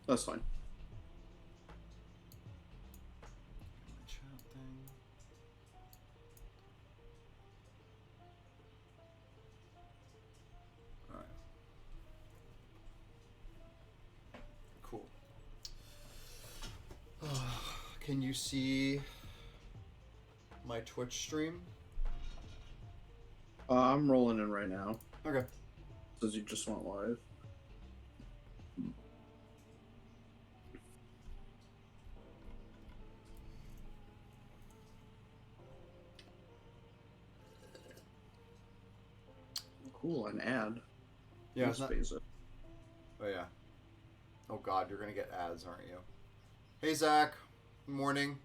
That's fine. Chat thing. Alright. Cool. Can you see my Twitch stream? I'm rolling in right now. Okay. Does you just want live? Cool, an ad. Yeah, it's not... Basic. Oh, yeah. Oh, God, you're going to get ads, aren't you? Hey, Zach. Good morning.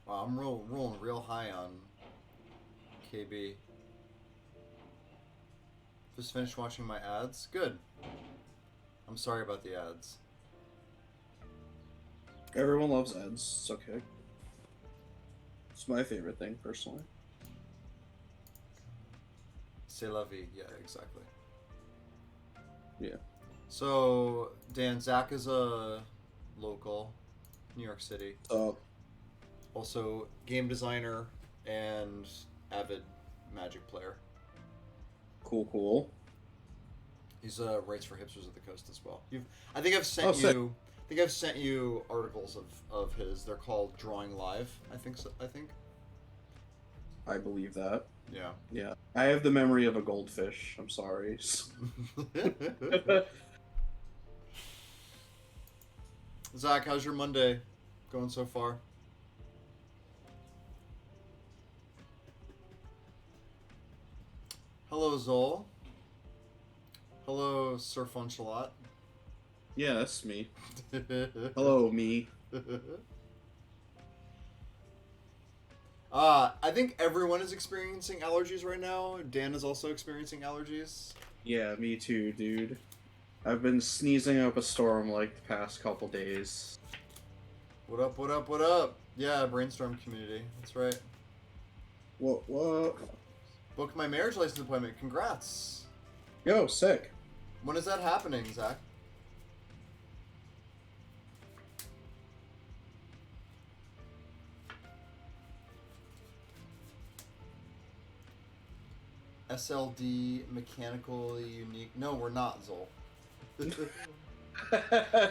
Wow, I'm rolling real high on KB. Just finished watching my ads. Good. I'm sorry about the ads. Everyone loves ads. It's okay. It's my favorite thing, personally. C'est la vie. Yeah, exactly. Yeah. So, Dan, Zach is a local, New York City. Also, game designer and avid Magic player. Cool. He's writes for Hipsters of the Coast as well. I think I've sent sick. you. I think I've sent you articles of his. They're called Drawing Live. I think. I believe that. Yeah. Yeah. I have the memory of a goldfish. I'm sorry. Zach, how's your Monday going so far? Hello, Zol. Hello, Sir Funchalot. Yeah, that's me. Hello, me. I think everyone is experiencing allergies right now. Dan is also experiencing allergies. Yeah, me too, dude. I've been sneezing up a storm like the past couple days. What up? Yeah, brainstorm community. That's right. What? Booked my marriage license appointment. Congrats. Yo, sick. When is that happening, Zach? SLD mechanically unique. No, we're not, Zol.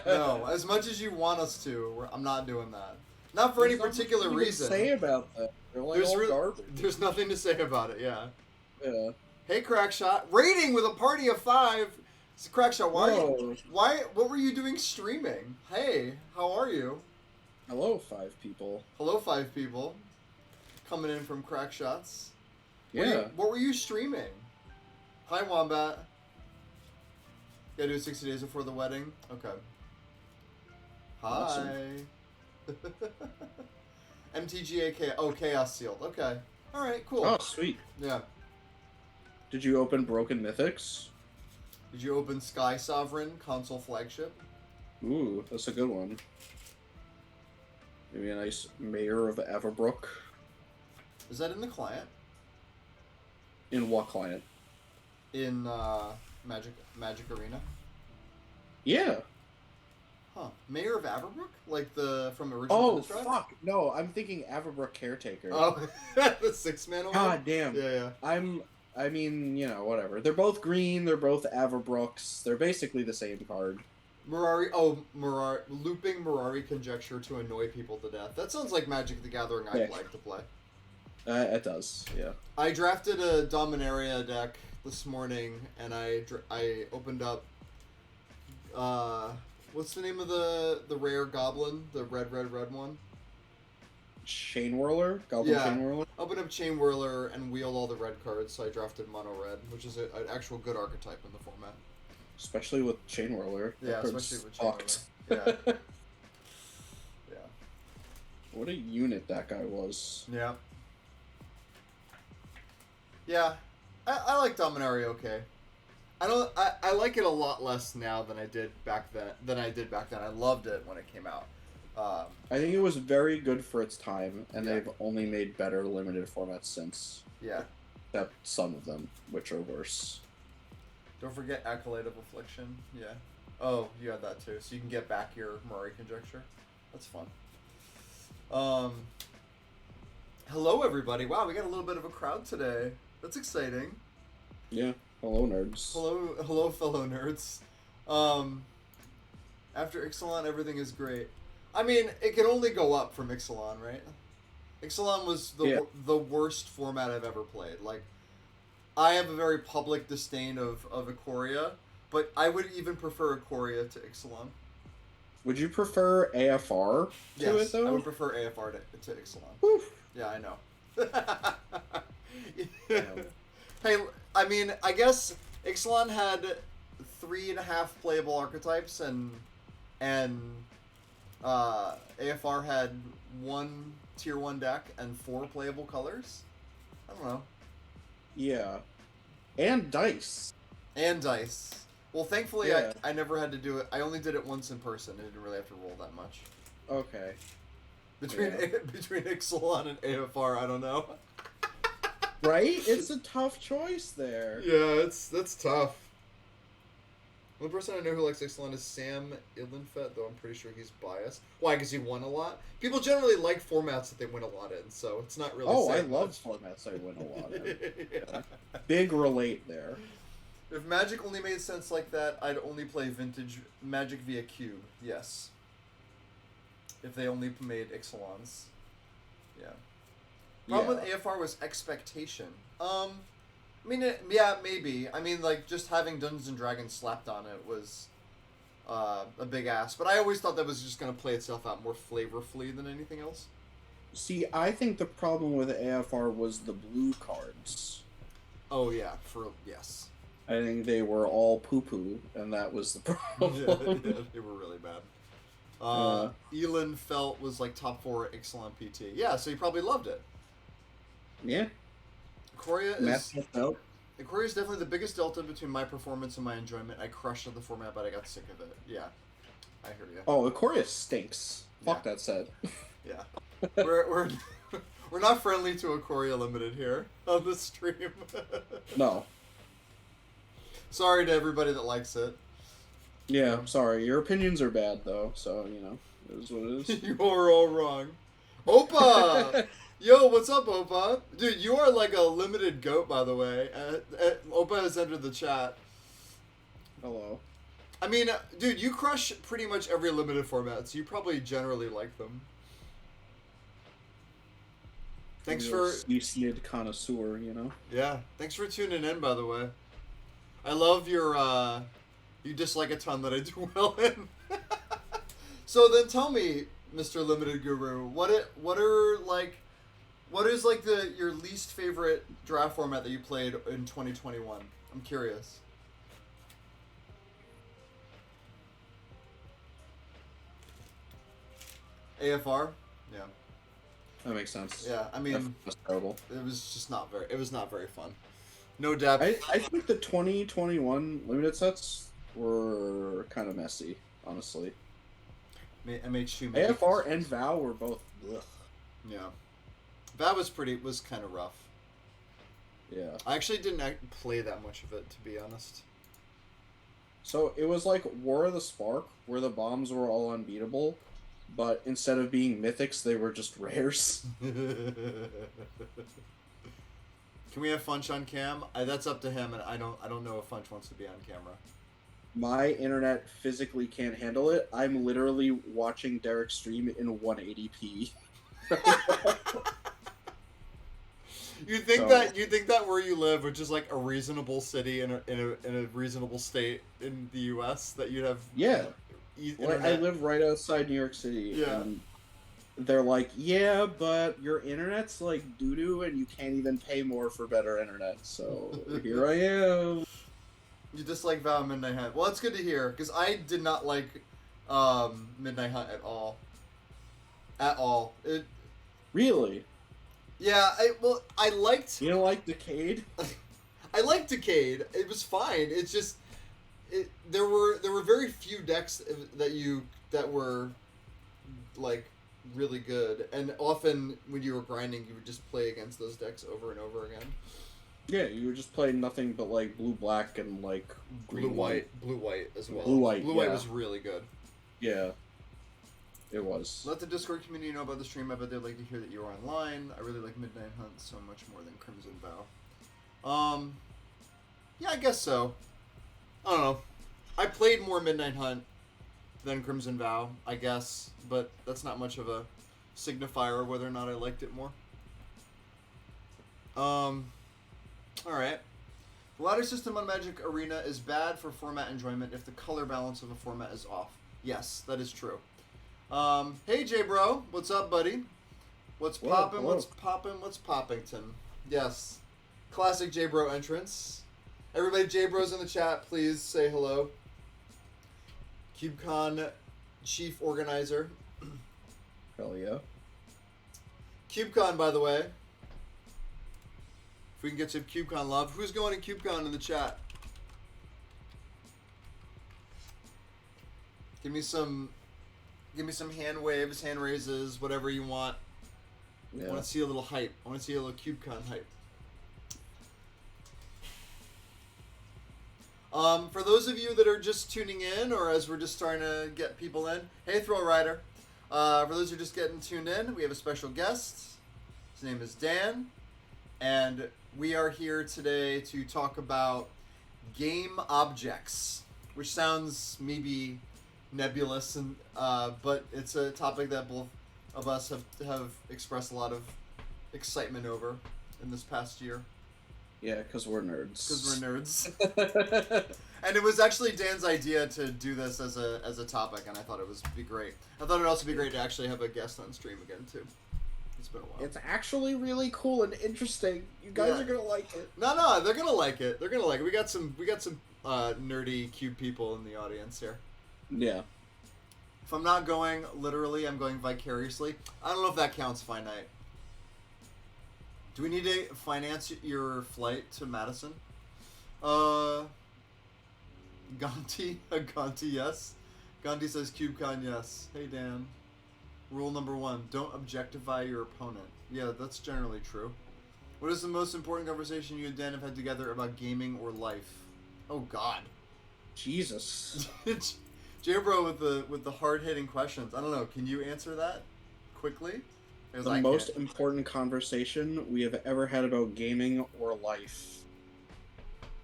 No, as much as you want us to, I'm not doing that. Not for any particular reason. Say about that. They're like all garbage. There's nothing to say about it. Yeah. Yeah. Hey, Crackshot. Rating with a party of 5. It's Crackshot. What were you doing streaming? Hey, how are you? Hello, 5 people. Hello, 5 people. Coming in from Crackshots. Yeah. What were you streaming? Hi, Wombat. Gotta do it 60 days before the wedding? Okay. Hi. Awesome. MTGA Chaos Sealed. Okay. Alright, cool. Oh, sweet. Yeah. Did you open Broken Mythics? Did you open Sky Sovereign console flagship? Ooh, that's a good one. Maybe a nice Mayor of Everbrook. Is that in the client? In what client? In Magic Arena? Yeah. Huh. Mayor of Averbrook? Like from original Innistrad? Fuck. No, I'm thinking Averbrook Caretaker. Oh, the 6-mana one? God damn. Yeah. I mean, whatever. They're both green, they're both Averbrooks. They're basically the same card. Looping Mirari Conjecture to annoy people to death. That sounds like Magic the Gathering I'd like to play. It does, yeah. I drafted a Dominaria deck this morning, and I opened up, what's the name of the rare goblin? The red one? Chain Whirler? Goblin Chain Whirler? Opened up Chain Whirler and wheeled all the red cards, so I drafted mono red, which is an actual good archetype in the format. Especially with Chain Whirler. Yeah, especially with Chain Whirler. Yeah. Yeah. What a unit that guy was. Yeah. Yeah. I like Dominaria okay. I like it a lot less now than I did back then. I loved it when it came out. I think it was very good for its time, and Yeah. they've only made better limited formats since. Yeah. Except some of them, which are worse. Don't forget Acolyte of Affliction. Yeah. Oh, you had that too. So you can get back your Murray Conjecture. That's fun. Hello, everybody. Wow, we got a little bit of a crowd today. That's exciting. Yeah. Hello, nerds. Hello, fellow nerds. After Ixalan, everything is great. I mean, it can only go up from Ixalan, right? Ixalan was the worst format I've ever played. Like, I have a very public disdain of Ikoria, but I would even prefer Ikoria to Ixalan. Would you prefer AFR to it, though? I would prefer AFR to Ixalan. Oof. Yeah, I know. Hey, I mean, I guess Ixalan had 3.5 playable archetypes, and AFR had 1 tier 1 deck and 4 playable colors. I don't know. Yeah. And dice. Well, thankfully, Yeah. I never had to do it. I only did it once in person. I didn't really have to roll that much. Okay. Between Ixalan and AFR, I don't know. Right? It's a tough choice there. Yeah, that's tough. The only person I know who likes Ixalan is Sam Idlenfet, though I'm pretty sure he's biased. Why? Because he won a lot? People generally like formats that they win a lot in, so it's not really Oh, I saying love much. formats I win a lot in. Yeah. Big relate there. If Magic only made sense like that, I'd only play vintage Magic via Cube. Yes. If they only made Ixalans. Yeah. Problem with AFR was expectation. I mean, yeah, maybe. I mean, like, just having Dungeons and Dragons slapped on it was a big ass. But I always thought that was just going to play itself out more flavorfully than anything else. See, I think the problem with AFR was the blue cards. Oh, yeah. Yes. I think they were all poo-poo, and that was the problem. Yeah, they were really bad. Elin Felt was, like, top 4 at Ixalan PT. Yeah, so you probably loved it. Yeah. Ikoria is Ikoria definitely the biggest delta between my performance and my enjoyment. I crushed the format, but I got sick of it. Yeah, I hear you. Oh, Ikoria stinks. Fuck that said. Yeah, we're not friendly to Ikoria Limited here on the stream. No. Sorry to everybody that likes it. Yeah, I'm sorry. Your opinions are bad though, so you know it is what it is. You are all wrong. Opa. Yo, what's up, Opa? Dude, you are like a limited goat, by the way. Opa has entered the chat. Hello. I mean, dude, you crush pretty much every limited format, so you probably generally like them. Thanks for... You slid connoisseur, you know? Yeah, thanks for tuning in, by the way. I love your, you dislike a ton that I do well in. So then tell me, Mr. Limited Guru, what is your least favorite draft format that you played in 2021? I'm curious. AFR? Yeah. That makes sense. Yeah, I mean, that's terrible. it was not very fun. No depth. I think the 2021 limited sets were kind of messy, honestly. MH2 AFR and VOW were both ugh. Yeah. That was kind of rough. Yeah. I actually didn't play that much of it, to be honest. So it was like War of the Spark, where the bombs were all unbeatable, but instead of being mythics, they were just rares. Can we have Funch on cam? That's up to him, and I don't know if Funch wants to be on camera. My internet physically can't handle it. I'm literally watching Derek's stream in 180p. You think that where you live, which is like a reasonable city in a reasonable state in the U.S., that you'd have Like, I live right outside New York City. Yeah. And they're like, yeah, but your internet's like doo-doo and you can't even pay more for better internet. So here I am. You dislike VOW Midnight Hunt. Well, that's good to hear, because I did not like Midnight Hunt at all. At all. Really? Yeah, I liked... You don't like Decade? I liked Decade. It was fine. It's just... There were very few decks that were, like, really good. And often, when you were grinding, you would just play against those decks over and over again. Yeah, you were just playing nothing but like blue black and like green white. Blue white as well. Blue white. Blue yeah. white was really good. Yeah. It was. Let the Discord community know about the stream. I bet they'd like to hear that you're online. I really like Midnight Hunt so much more than Crimson Vow. Yeah, I guess so. I don't know. I played more Midnight Hunt than Crimson Vow, I guess, but that's not much of a signifier of whether or not I liked it more. Alright. The ladder system on Magic Arena is bad for format enjoyment if the color balance of a format is off. Yes, that is true. Hey J-Bro, what's up, buddy? What's poppin', what's poppin', what's Poppington? Yes. Classic J-Bro entrance. Everybody J-Bros in the chat, please say hello. CubeCon chief organizer. Hell yeah. CubeCon, by the way. If we can get some CubeCon love. Who's going to CubeCon in the chat? Give me some hand waves, hand raises, whatever you want. Yeah. I want to see a little hype. I want to see a little CubeCon hype. For those of you that are just tuning in, or as we're just starting to get people in, hey Thrill Rider. For those who are just getting tuned in, we have a special guest. His name is Dan, and we are here today to talk about game objects, which sounds maybe nebulous, and but it's a topic that both of us have expressed a lot of excitement over in this past year. Yeah, because we're nerds. Because we're nerds. And it was actually Dan's idea to do this as a topic, and I thought it would be great. I thought it would also be great to actually have a guest on stream again, too. It's been a while. It's actually really cool and interesting. You guys are gonna like it. No, they're gonna like it. They're gonna like it. We got some nerdy cube people in the audience here. Yeah. If I'm not going literally, I'm going vicariously. I don't know if that counts, Finite. Do we need to finance your flight to Madison? Gonti, yes. Gonti says CubeCon, yes. Hey, Dan. Rule number 1, don't objectify your opponent. Yeah, that's generally true. What is the most important conversation you and Dan have had together about gaming or life? Oh, God. Jesus. J-Bro with the hard-hitting questions. I don't know. Can you answer that quickly? The most important conversation we have ever had about gaming or life.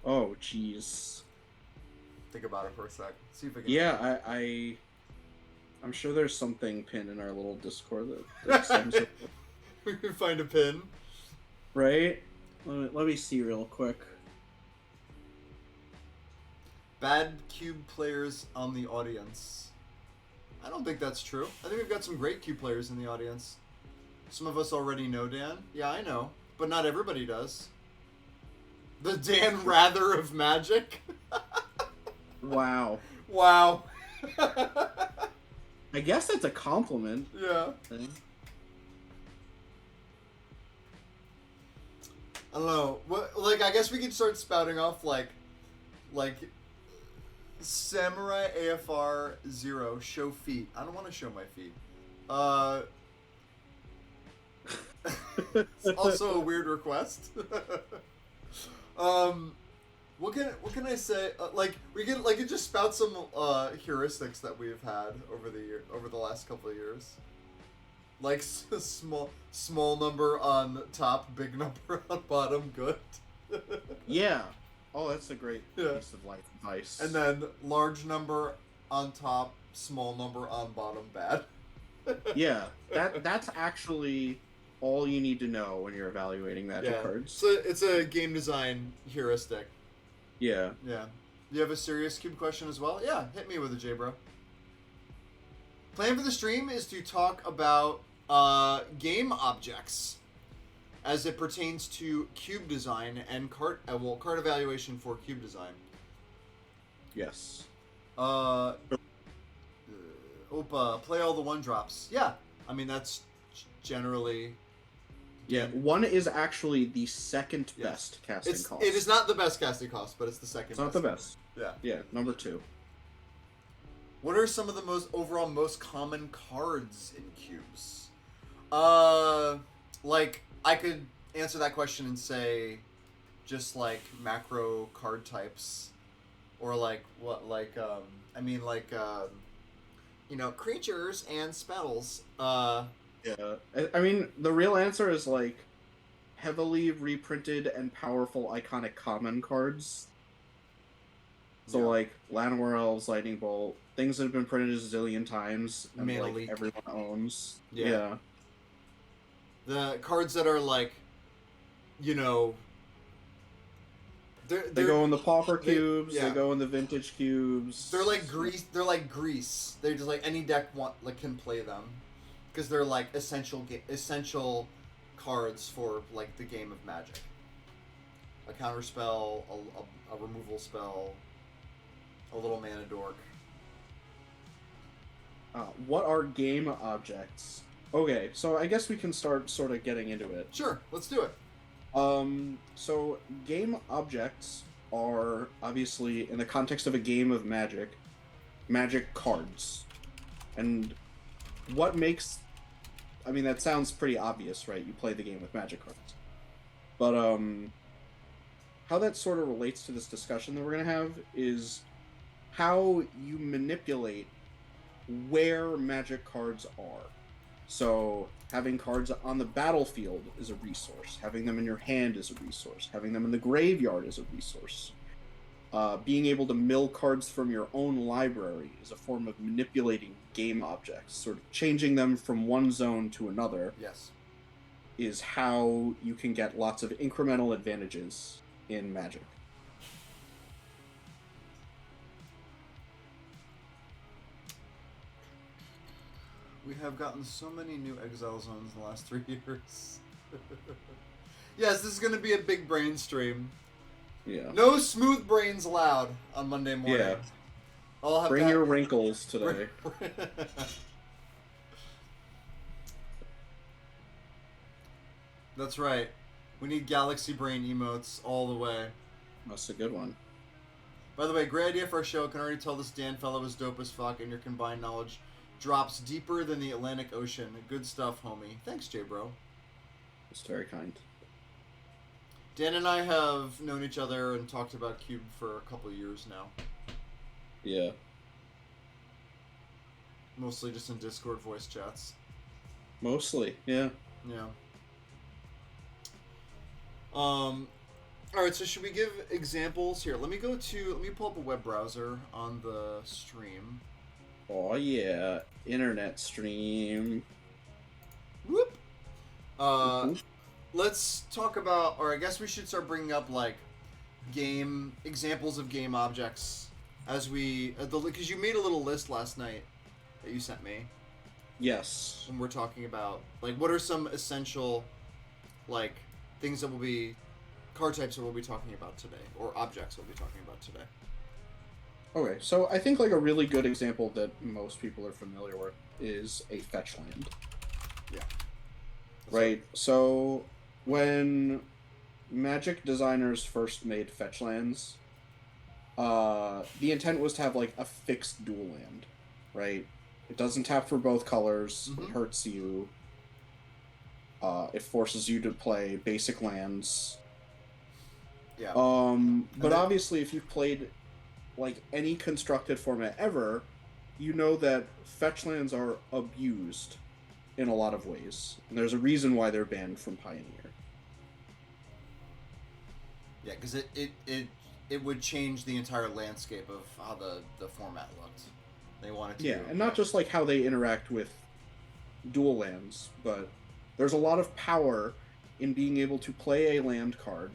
Oh, jeez. Think about it for a sec. See if I can. Yeah, I'm sure there's something pinned in our little Discord that sums it. We can find a pin. Right? Let me see real quick. Bad cube players on the audience. I don't think that's true. I think we've got some great cube players in the audience. Some of us already know Dan. Yeah, I know. But not everybody does. The Dan Rather of Magic. Wow. Wow. I guess that's a compliment. Yeah. I don't know. Like, I guess we could start spouting off, like Samurai AFR 0, show feet. I don't want to show my feet. It's also a weird request. What can I say? We could just spout some heuristics that we've had over the last couple of years. Like small number on top, big number on bottom. Good. Yeah. Oh, that's a great piece of life advice. And then large number on top, small number on bottom. Bad. Yeah, that's actually all you need to know when you're evaluating Magic cards. So it's a game design heuristic. Yeah. Yeah. You have a serious cube question as well? Yeah, hit me with a J-Bro. Plan for the stream is to talk about game objects as it pertains to cube design and card evaluation for cube design. Yes. Opa, play all the 1-drops. Yeah, I mean that's generally. Yeah, 1 is actually the second best casting cost. It is not the best casting cost, but it's the second best. It's not the best. Yeah. Yeah, number 2. What are some of the most common cards in cubes? Like, I could answer that question and say just like macro card types, or like what like I mean like creatures and spells. Yeah. I mean, the real answer is like heavily reprinted and powerful iconic common cards. So Yeah, like Llanowar Elves, Lightning Bolt, things that have been printed a zillion times and Mana like Leak. everyone owns. Yeah, Yeah. the cards that are like, you know, they're They they're go in the pauper they cubes, they yeah. go in the vintage They're like cubes. grease. They're like grease. They're just like any deck can play them, because they're like essential cards for like the game of Magic. A counter spell, a removal spell, a little mana dork. What are game objects? Okay, so I guess we can start sort of getting into it. Sure, let's do it. So game objects are obviously in the context of a game of Magic, Magic cards. And what makes I mean that sounds pretty obvious, right? You play the game with Magic cards. But how that sort of relates to this discussion that we're going to have is how you manipulate where Magic cards are. So, having cards on the battlefield is a resource. Having them in your hand is a resource. Having them in the graveyard is a resource. Being able to mill cards from your own library is a form of manipulating game objects. Sort of changing them from one zone to another Yes. is how you can get lots of incremental advantages in Magic. We have gotten so many new exile zones in the last 3 years. Yes, this is going to be a big brain stream. Yeah. No smooth brains allowed on Monday morning. Yeah. I'll have Bring your wrinkles today. That's right. We need Galaxy Brain emotes all the way. That's a good one. By the way, great idea for our show. Can already tell this Dan fellow is dope as fuck, and your combined knowledge drops deeper than the Atlantic Ocean. Good stuff, homie. Thanks, J-Bro. It's very kind. Dan and I have known each other and talked about Cube for a couple of years now. Yeah. Mostly just in Discord voice chats. Mostly, yeah. Yeah. Alright, so should we give examples? Here, let me pull up a web browser on the stream. Oh yeah, internet stream. Whoop! Let's talk about, or I guess we should start bringing up, like, examples of game objects as we, because you made a little list last night that you sent me. Yes. When we're talking about, like, what are some essential, like, things that will be, card types that we'll be talking about today, or objects we'll be talking about today. Okay, so I think like a really good example that most people are familiar with is a fetch land. Yeah. Right. So when Magic designers first made fetch lands, the intent was to have like a fixed dual land, right? It doesn't tap for both colors. Mm-hmm. It hurts you. It forces you to play basic lands. Yeah. But obviously, if you've played like any constructed format ever, you know that fetch lands are abused in a lot of ways. And there's a reason why they're banned from Pioneer. Yeah, because it would change the entire landscape of how the format looked. They wanted to. Yeah, and not just like how they interact with dual lands, but there's a lot of power in being able to play a land card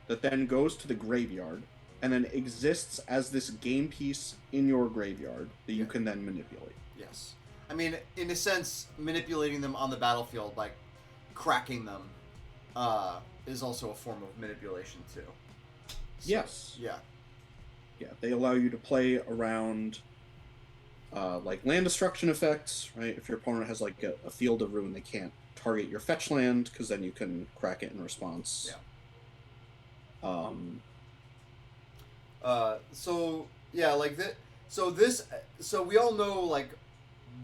that then goes to the graveyard and then exists as this game piece in your graveyard that you can then manipulate. Yes. I mean, in a sense, manipulating them on the battlefield, like cracking them, is also a form of manipulation too. So, Yes. Yeah. Yeah, they allow you to play around like land destruction effects, right? If your opponent has like a field of ruin, they can't target your fetch land because then you can crack it in response. Yeah. So yeah, like that. So we all know like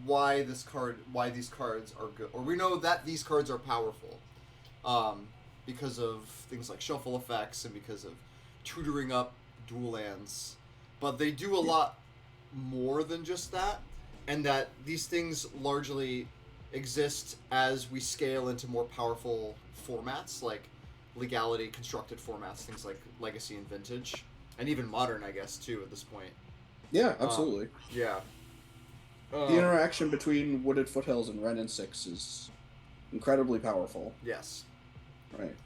why these cards are good, or we know that these cards are powerful. because of things like shuffle effects and because of tutoring up dual lands. But they do a lot more than just that, and that these things largely exist as we scale into more powerful formats like legality constructed formats, things like Legacy and Vintage, and even Modern, I guess, too, at this point. Yeah, absolutely. Yeah. The interaction between Wooded Foothills and Ren and 6 is incredibly powerful. Yes. Right.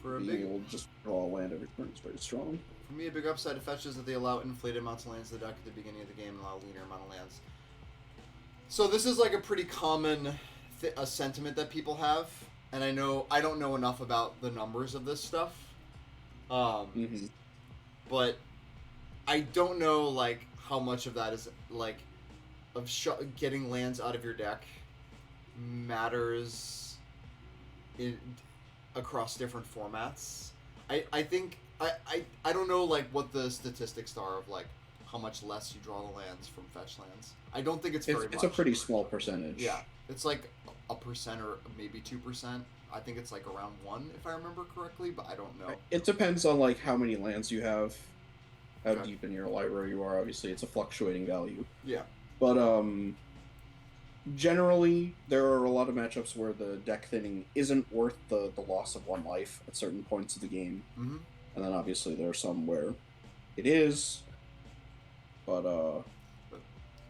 For Being able to just draw a land every turn is very strong. For me, a big upside to fetch is that they allow inflated amounts of lands to the deck at the beginning of the game and allow leaner amount of lands. So this is like a pretty common a sentiment that people have, and I don't know enough about the numbers of this stuff, but I don't know like how much of that is like of getting lands out of your deck matters in across different formats. I think I don't know like what the statistics are of like how much less you draw the lands from fetch lands. I don't think it's very much. It's a pretty small percentage. Yeah, it's like a percent or maybe 2%. I think it's like around 1 if I remember correctly, but I don't know. It depends on like how many lands you have, how deep in your library you are. Obviously, it's a fluctuating value. Yeah. But generally, there are a lot of matchups where the deck thinning isn't worth the loss of 1 life at certain points of the game. Mm-hmm. And then obviously there are some where it is. But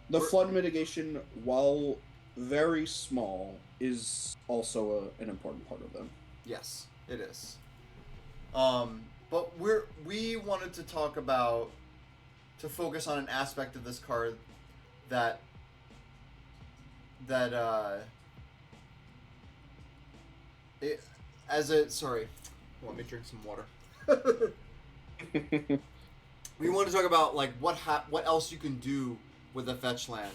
the flood mitigation, while very small, is also an important part of them. Yes, it is. But we wanted to talk about, to focus on an aspect of this card that sorry, let me drink some water. We want to talk about like what else you can do with a fetch land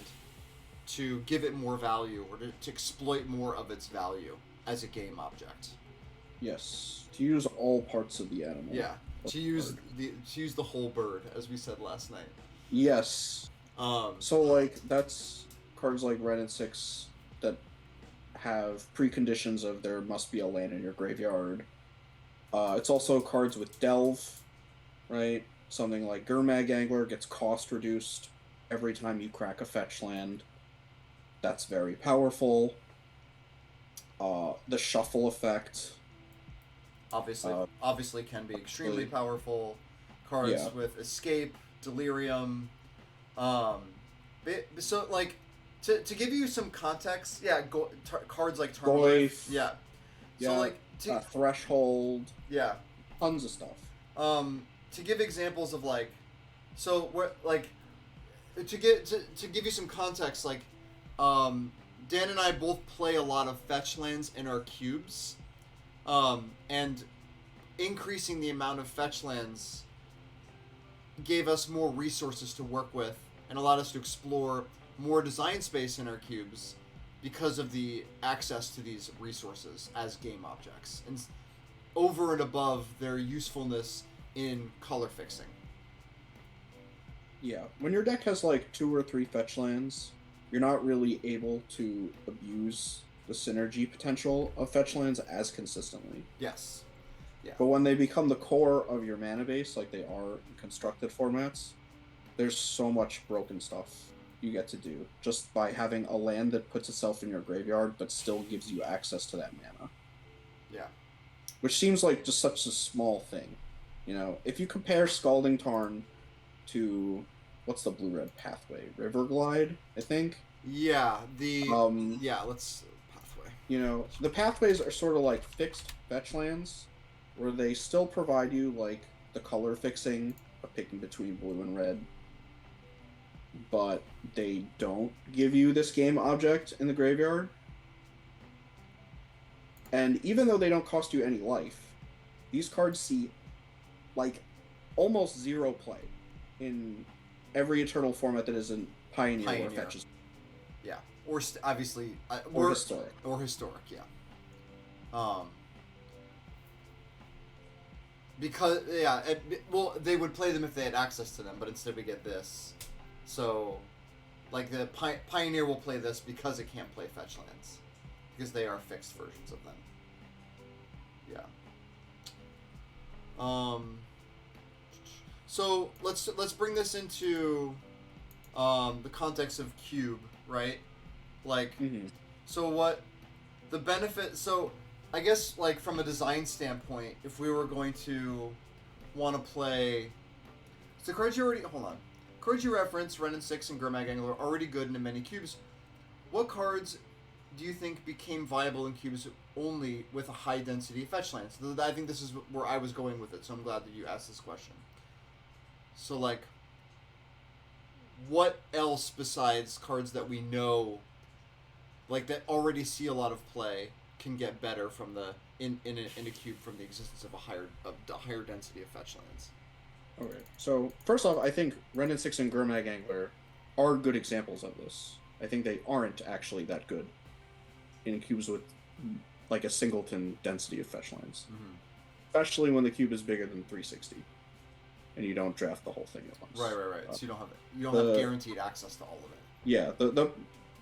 to give it more value or to exploit more of its value as a game object. Yes, to use all parts of the animal. Yeah, to use the whole bird, as we said last night. Yes. So like that's cards like Ren and 6 that have preconditions of there must be a land in your graveyard. It's also cards with Delve, right? Something like Gurmag Angler gets cost reduced every time you crack a fetch land. That's very powerful. The shuffle effect. Obviously can be extremely powerful. Cards with Escape, Delirium. So like, to give you some context, cards like Tarmogoyf. Yeah. So like Threshold. Yeah. Tons of stuff. To give examples of like, so we're like, to give you some context, like, Dan and I both play a lot of fetch lands in our cubes, and increasing the amount of fetch lands gave us more resources to work with and allowed us to explore more design space in our cubes because of the access to these resources as game objects, and over and above their usefulness in color fixing. Yeah, when your deck has like 2 or 3 fetch lands, you're not really able to abuse the synergy potential of fetch lands as consistently. Yes. Yeah. But when they become the core of your mana base, like they are in constructed formats, there's so much broken stuff you get to do just by having a land that puts itself in your graveyard but still gives you access to that mana. Yeah. Which seems like just such a small thing. You know, if you compare Scalding Tarn to, what's the blue-red pathway? Riverglide, I think? Yeah, let's pathway. You know, the pathways are sort of like fixed fetch lands, where they still provide you, like, the color fixing of picking between blue and red, but they don't give you this game object in the graveyard. And even though they don't cost you any life, these cards see, like, almost 0 play in every Eternal format that isn't Pioneer. Or fetches. Yeah, or obviously... or Historic. Or Historic, yeah. Because, they would play them if they had access to them, but instead we get this. So, like, the Pioneer will play this because it can't play fetch lands. Because they are fixed versions of them. Yeah. So let's bring this into the context of cube, right? Like, so what the benefit? So I guess like from a design standpoint, if we were going to want to play, so cards you already hold on, cards you reference, Ren and Six and Gurmag Angler are already good in many cubes. What cards do you think became viable in cubes only with a high density fetch land? So I think this is where I was going with it, so I'm glad that you asked this question. So, like, what else besides cards that we know, like, that already see a lot of play, can get better from the in a cube from the existence of a higher density of fetch lands? Okay. So first off, I think Ren and Six and Gurmag Angler are good examples of this. I think they aren't actually that good in cubes with like a singleton density of fetch lands, especially when the cube is bigger than 360, and you don't draft the whole thing at once. Right. So you don't have guaranteed access to all of it. Yeah, the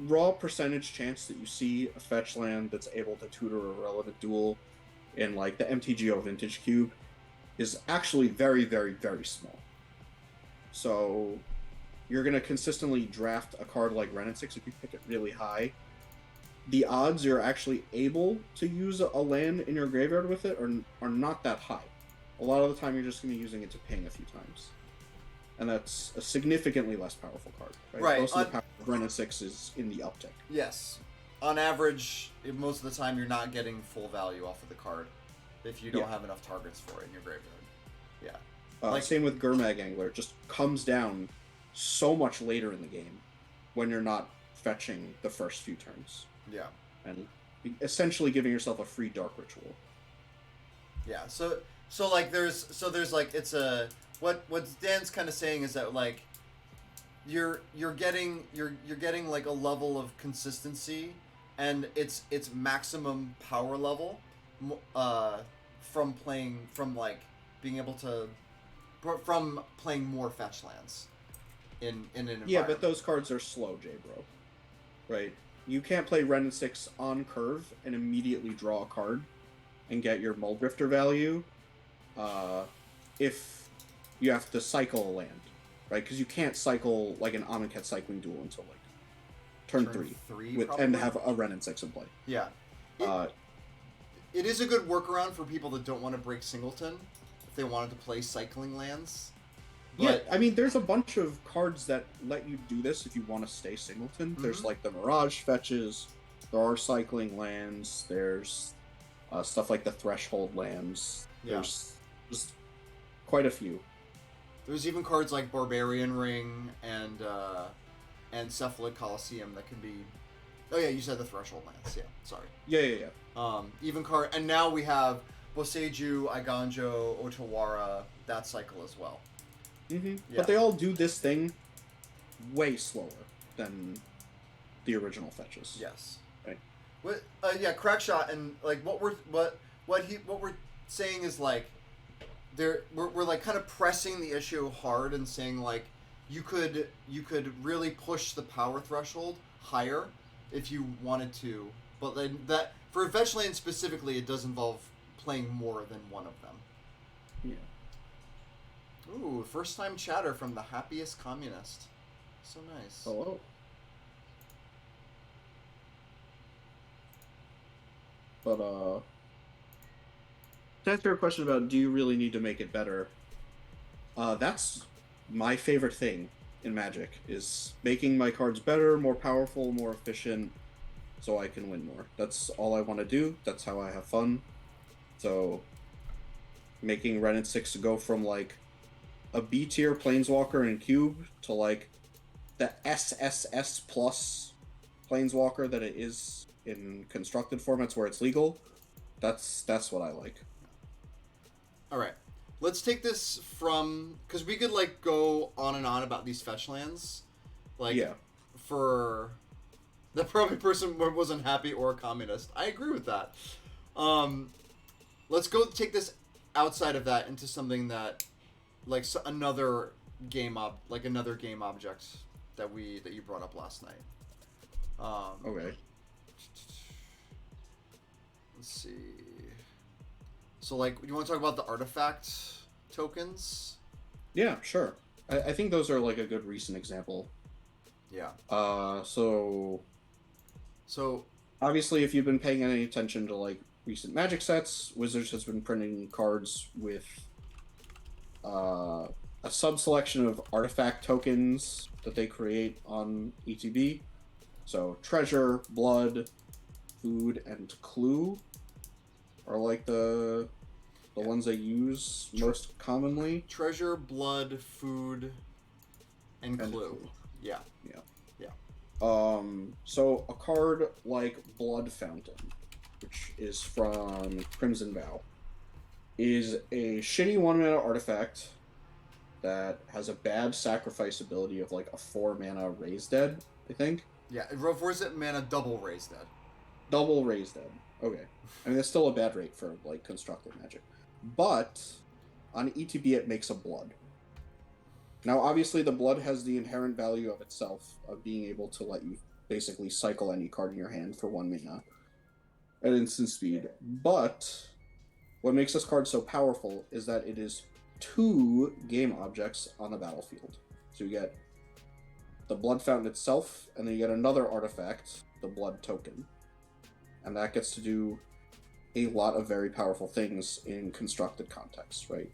raw percentage chance that you see a fetch land that's able to tutor a relevant duel in like the MTGO Vintage Cube is actually very, very, very small. So you're going to consistently draft a card like Ren and Six if you pick it really high. The odds you're actually able to use a land in your graveyard with it are not that high. A lot of the time you're just going to be using it to ping a few times. And that's a significantly less powerful card. Right. Most of the power of Ren and Six is in the uptick. Yes. On average, most of the time you're not getting full value off of the card if you don't have enough targets for it in your graveyard. Yeah. Same with Gurmag Angler. It just comes down so much later in the game when you're not fetching the first few turns. Yeah. And essentially giving yourself a free Dark Ritual. Yeah. So there's like it's a what Dan's kind of saying is that like you're getting like a level of consistency and it's maximum power level from being able to from playing more fetch lands in an environment. Yeah, but those cards are slow, J-Bro. Right? You can't play Ren and Six on curve and immediately draw a card and get your Muldrifter value if you have to cycle a land, right? Because you can't cycle like an Amonkhet cycling duel until like turn three and have a Ren and Six in play. Yeah. It is a good workaround for people that don't want to break Singleton if they wanted to play cycling lands. But, yeah, I mean, there's a bunch of cards that let you do this if you want to stay Singleton. Mm-hmm. There's like the Mirage fetches, there are cycling lands, there's stuff like the Threshold lands. Yeah. There's just quite a few. There's even cards like Barbarian Ring and Cephalid Coliseum that can be... Oh yeah, you said the Threshold lands. Yeah, sorry. Yeah. Even card... And now we have Boseiju, Iganjo, Otawara, that cycle as well. Mm-hmm. Yeah. But they all do this thing way slower than the original fetches. Yes. Right. Crackshot and like what we're saying is like we're like kind of pressing the issue hard and saying like you could really push the power threshold higher if you wanted to, but then that for fetch land specifically it does involve playing more than one of them. Yeah. Ooh, first time chatter from the happiest communist. So nice. Hello. But to answer your question about do you really need to make it better, that's my favorite thing in Magic, is making my cards better, more powerful, more efficient, so I can win more. That's all I want to do. That's how I have fun. So making Ren and Six go from like a B tier Planeswalker in Cube to like the SSS plus Planeswalker that it is in constructed formats where it's legal, that's what I like. Alright. Let's take this from... Because we could like go on and on about these fetch lands. Like, yeah. For... The probably person wasn't happy or a communist. I agree with that. Let's go take this outside of that into something that... Like another game object that you brought up last night. Okay. Let's see. So, like, you want to talk about the artifact tokens? Yeah, sure. I think those are like a good recent example. Yeah. So So, obviously, if you've been paying any attention to like recent Magic sets, Wizards has been printing cards with a sub-selection of artifact tokens that they create on ETB. So treasure, blood, food, and clue are like the ones they use most commonly. treasure, blood, food, and And clue. clue. Yeah. Yeah. Yeah. So a card like Blood Fountain, which is from Crimson Vow, is a shitty 1 mana artifact that has a bad sacrifice ability of like a 4 mana Raise Dead, I think. Yeah. Reverse it mana double raise dead. Double Raise Dead. Okay. I mean, that's still a bad rate for like constructed magic. But on ETB, it makes a blood. Now, obviously, the blood has the inherent value of itself of being able to let you basically cycle any card in your hand for 1 mana at instant speed. But what makes this card so powerful is that it is 2 game objects on the battlefield. So you get the Blood Fountain itself, and then you get another artifact, the Blood Token. And that gets to do a lot of very powerful things in constructed contexts, right?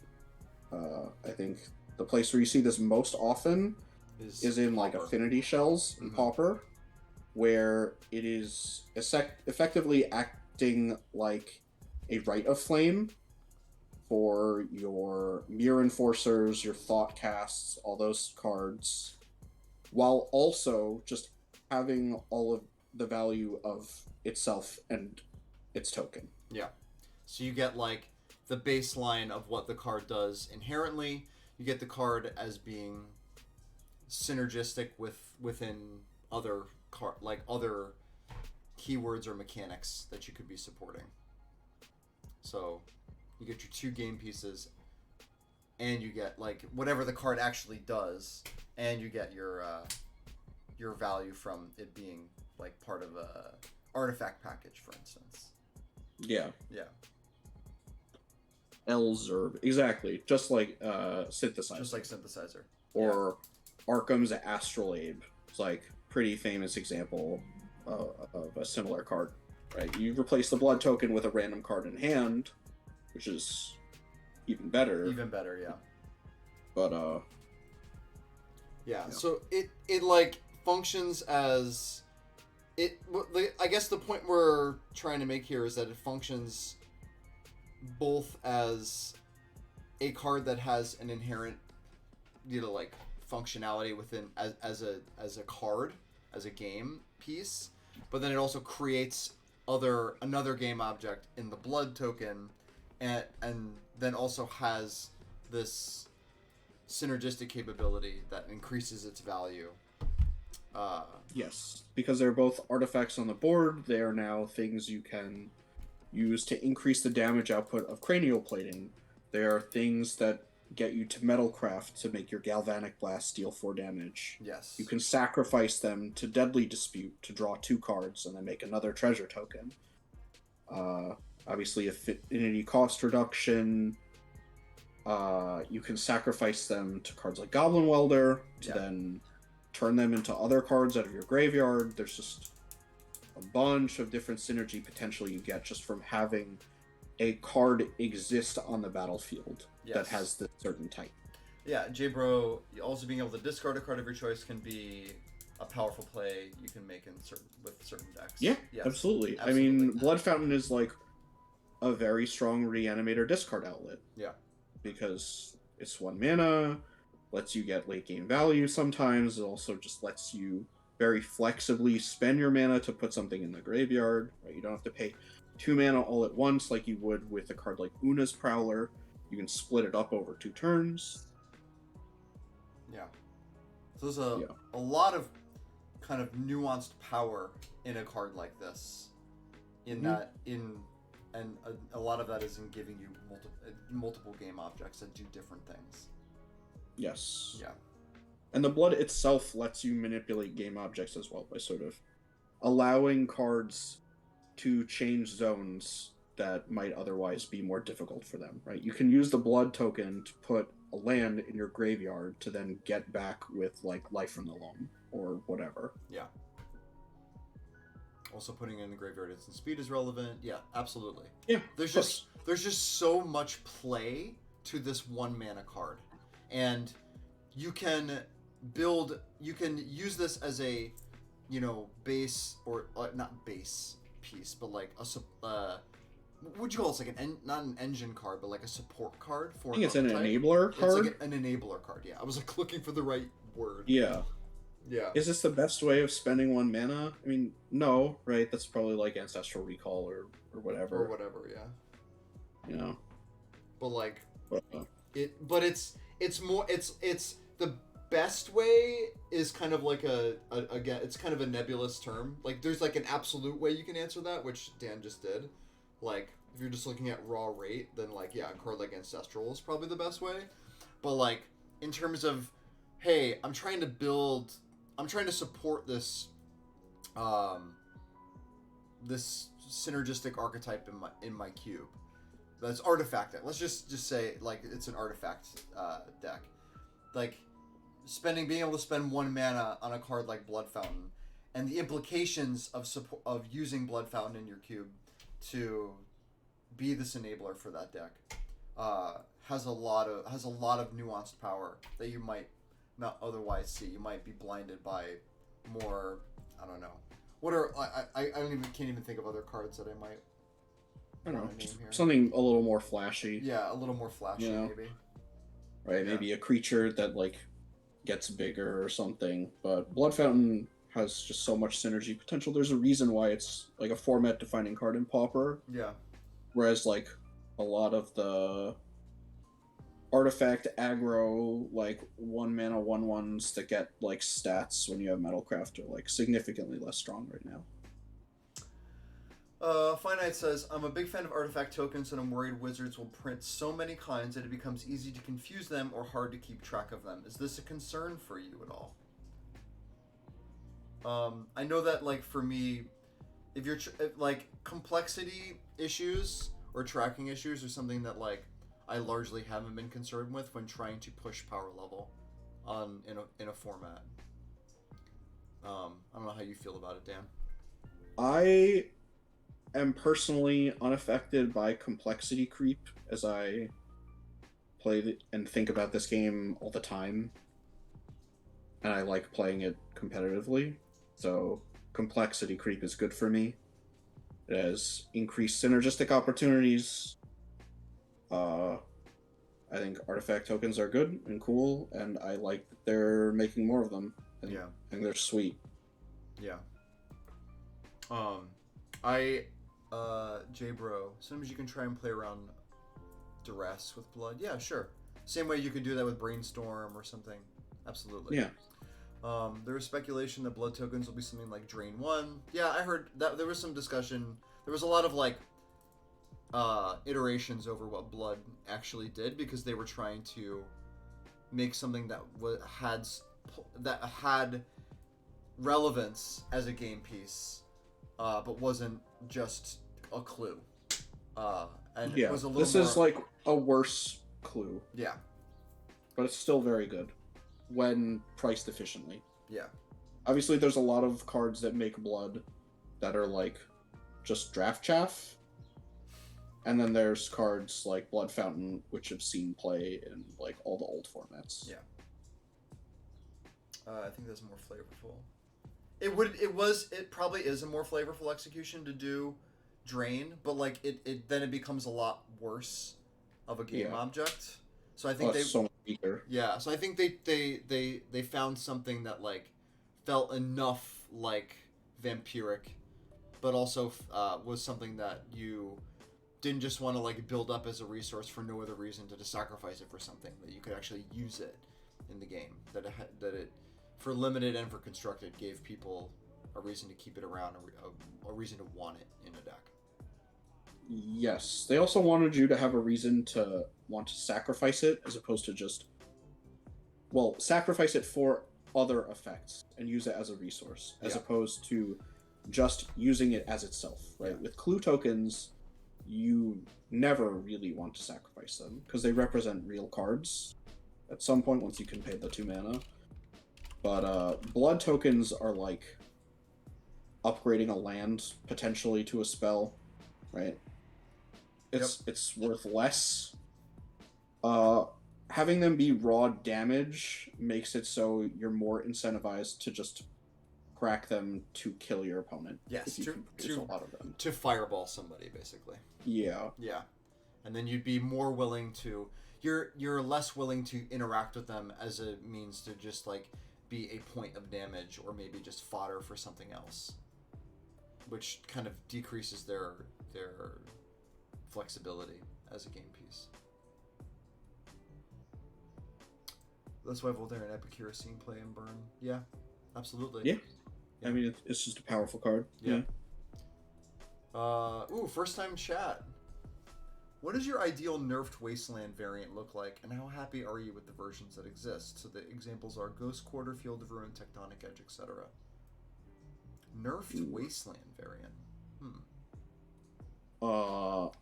I think the place where you see this most often is in like affinity shells in Pauper, where it is effectively acting like a Rite of Flame for your Mirror Enforcers, your Thought Casts, all those cards, while also just having all of the value of itself and its token. Yeah. So you get like the baseline of what the card does inherently. You get the card as being synergistic within other other keywords or mechanics that you could be supporting. So you get your 2 game pieces, and you get like whatever the card actually does, and you get your value from it being like part of a artifact package, for instance. Yeah. Yeah. Elzerb, exactly, just like Synthesizer. Just like Synthesizer. Or Arkham's Astrolabe. It's like pretty famous example of a similar card, right? You replace the blood token with a random card in hand, which is even better. Even better, yeah. But yeah. So it like functions as I guess the point we're trying to make here is that it functions both as a card that has an inherent, like functionality within as a card, as a game piece, but then it also creates another game object in the blood token, and then also has this synergistic capability that increases its value. Yes, because they're both artifacts on the board, they are now things you can use to increase the damage output of cranial plating. They are things that get you to Metalcraft to make your Galvanic Blast deal 4 damage. Yes. You can sacrifice them to Deadly Dispute to draw 2 cards and then make another treasure token. Obviously, affinity cost reduction. You can sacrifice them to cards like Goblin Welder to then turn them into other cards out of your graveyard. There's just a bunch of different synergy potential you get just from having a card exist on the battlefield that has this certain type. Yeah, J-Bro, also being able to discard a card of your choice can be a powerful play you can make with certain decks. Yeah, yes, absolutely. I mean, Blood Fountain is like a very strong reanimator discard outlet. Yeah. Because it's 1 mana, lets you get late game value sometimes. It also just lets you very flexibly spend your mana to put something in the graveyard. Right? You don't have to pay 2 mana all at once like you would with a card like Una's Prowler. You can split it up over 2 turns. Yeah. So there's a lot of kind of nuanced power in a card like this. And a lot of that is in giving you multiple game objects that do different things. Yes. Yeah. And the blood itself lets you manipulate game objects as well by sort of allowing cards to change zones that might otherwise be more difficult for them, right? You can use the blood token to put a land in your graveyard to then get back with like Life from the Loam or whatever. Yeah. Also, putting it in the graveyard instant speed is relevant. Yeah, absolutely. Yeah. There's just so much play to this 1 mana card, and you can use this as a, base, or not base piece, but like what'd you call it? It's like not an engine card, but like a support card for. I think it's an enabler card. It's like an enabler card. Yeah, I was like looking for the right word. Yeah. Yeah. Is this the best way of spending 1 mana? I mean, no, right? That's probably like Ancestral Recall or whatever. Or whatever, yeah. But like, it's more, it's the best way is kind of like again, it's kind of a nebulous term. Like, there's like an absolute way you can answer that, which Dan just did. Like, if you're just looking at raw rate, then like, yeah, a card like Ancestral is probably the best way. But like, in terms of, hey, I'm trying to support this this synergistic archetype in my cube. That's artifact deck. Let's just say like it's an artifact deck. Like being able to spend 1 mana on a card like Blood Fountain, and the implications of using Blood Fountain in your cube to be this enabler for that deck has a lot of nuanced power that you might not otherwise see. You might be blinded by more. I don't know. What are I can't even think of other cards that I might. I don't know, just something a little more flashy. Yeah, a little more flashy, maybe. Right, yeah. Maybe a creature that like gets bigger or something. But Blood Fountain has just so much synergy potential. There's a reason why it's like a format defining card in Pauper. Yeah. Whereas like a lot of the artifact aggro, like 1 mana 1/1s that get like stats when you have Metalcraft are like significantly less strong right now. Finite says, I'm a big fan of artifact tokens, and I'm worried Wizards will print so many kinds that it becomes easy to confuse them or hard to keep track of them. Is this a concern for you at all? I know that, like, for me, if you're, like, complexity issues or tracking issues are something that, like, I largely haven't been concerned with when trying to push power level in a format. I don't know how you feel about it, Dan. I am personally unaffected by complexity creep as I play and think about this game all the time. And I like playing it competitively. So complexity creep is good for me. It has increased synergistic opportunities. I think artifact tokens are good and cool, and I like that they're making more of them. And yeah. I think they're sweet. Yeah. J-Bro, sometimes you can try and play around duress with blood. Yeah, sure. Same way you could do that with Brainstorm or something. Absolutely. Yeah. There was speculation that blood tokens will be something like Drain 1. Yeah, I heard that there was some discussion. There was a lot of, like, iterations over what blood actually did, because they were trying to make something that had relevance as a game piece, but wasn't just a clue. And yeah, it was a little this more... is like a worse clue. Yeah. But it's still very good when priced efficiently. Yeah. Obviously, there's a lot of cards that make blood that are like just draft chaff. And then there's cards like Blood Fountain, which have seen play in like all the old formats. Yeah. I think that's more flavorful. It probably is a more flavorful execution to do Drain, but like then it becomes a lot worse of a game object. So I think so much weaker. Yeah, so I think they found something that like felt enough like vampiric, but also was something that you didn't just want to like build up as a resource for no other reason to sacrifice it for something, that you could actually use it in the game, that it for limited and for constructed gave people a reason to keep it around, a reason to want it in a deck. Yes, they also wanted you to have a reason to want to sacrifice it, as opposed to just sacrifice it for other effects and use it as a resource, as opposed to just using it as itself, right? Yeah. With clue tokens, you never really want to sacrifice them because they represent real cards at some point once you can pay the 2 mana. But blood tokens are like upgrading a land potentially to a spell, right? It's worth less. Having them be raw damage makes it so you're more incentivized to just crack them to kill your opponent. Yes, if you can produce a lot of them. To fireball somebody, basically. Yeah. Yeah. And then you'd be more willing to... You're less willing to interact with them as a means to just, like, be a point of damage or maybe just fodder for something else. Which kind of decreases their flexibility as a game piece. That's why Voltaire and Epicurus scene play and burn. Yeah, absolutely. Yeah. I mean, it's just a powerful card. Yeah. First time chat. What does your ideal nerfed Wasteland variant look like, and how happy are you with the versions that exist? So the examples are Ghost Quarter, Field of Ruin, Tectonic Edge, etc. Nerfed Wasteland variant. Do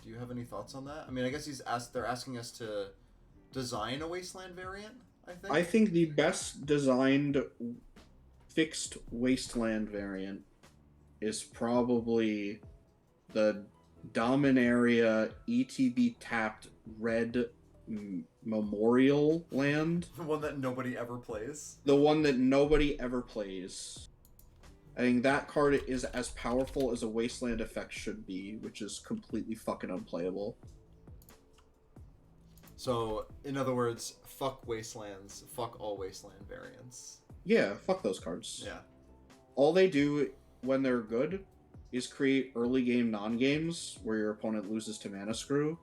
you have any thoughts on that? I mean, I guess they're asking us to design a Wasteland variant, I think the best designed fixed Wasteland variant is probably the Dominaria ETB tapped red Memorial land. The one that nobody ever plays. The one that nobody ever plays. I think that card is as powerful as a Wasteland effect should be, which is completely fucking unplayable. So, in other words, fuck Wastelands, fuck all Wasteland variants. Yeah, fuck those cards. Yeah. All they do when they're good is create early game non-games where your opponent loses to Mana Screw.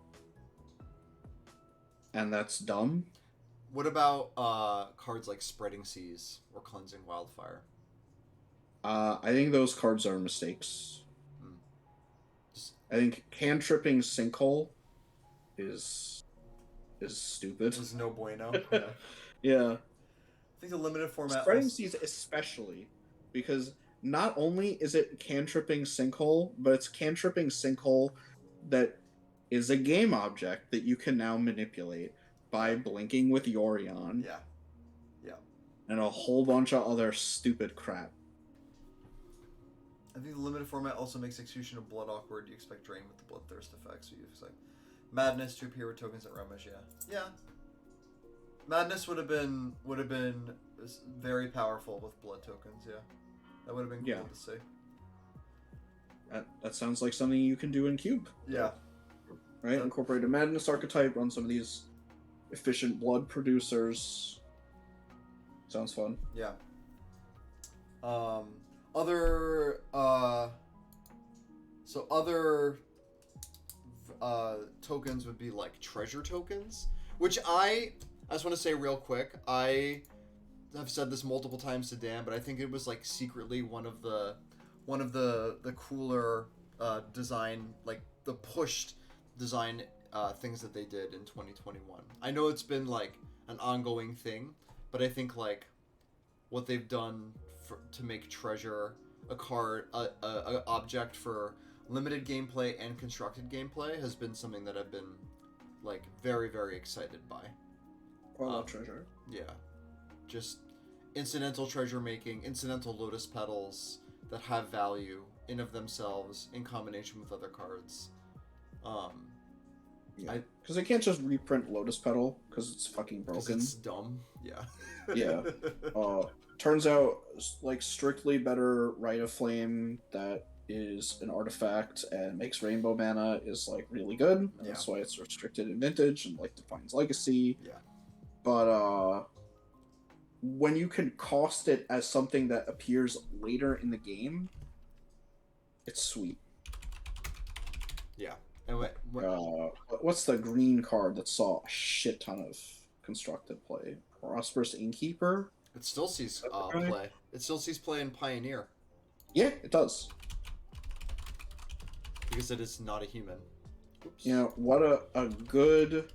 And that's dumb. What about cards like Spreading Seas or Cleansing Wildfire? I think those cards are mistakes. I think Cantripping Sinkhole is stupid. There's no bueno. Yeah. I think the limited format... Spreading Seas especially, because not only is it Cantripping Sinkhole, but it's Cantripping Sinkhole that is a game object that you can now manipulate by blinking with Yorion. Yeah. Yeah. And a whole bunch of other stupid crap. I think the limited format also makes Execution of Blood awkward. You expect Drain with the Bloodthirst effect, so you expect Madness to appear with tokens at Remish, yeah. Madness would have been very powerful with blood tokens, yeah. That would have been cool to see. That sounds like something you can do in Cube. Yeah. Right? Incorporate a Madness archetype, run some of these efficient blood producers. Sounds fun. Yeah. Other tokens would be like treasure tokens, which I just want to say real quick, I have said this multiple times to Dan, but I think it was like secretly one of the cooler design, like the pushed design things that they did in 2021. I know it's been like an ongoing thing, but I think like what they've done to make treasure a card, a object for limited gameplay and constructed gameplay has been something that I've been like very, very excited by. Treasure. Yeah, just incidental treasure making, incidental lotus petals that have value in of themselves in combination with other cards. Yeah, because they can't just reprint Lotus Petal because it's fucking broken. It's dumb. Yeah. Yeah. Turns out, like, strictly better Rite of Flame that is an artifact and makes rainbow mana is, like, really good. And that's why it's restricted in Vintage and, like, Define's Legacy. Yeah. But, when you can cost it as something that appears later in the game, it's sweet. Yeah. And what's the green card that saw a shit ton of constructed play? Prosperous Innkeeper? It still sees play. It still sees play in Pioneer. Yeah, it does. Because it is not a human. Oops. You know, what a good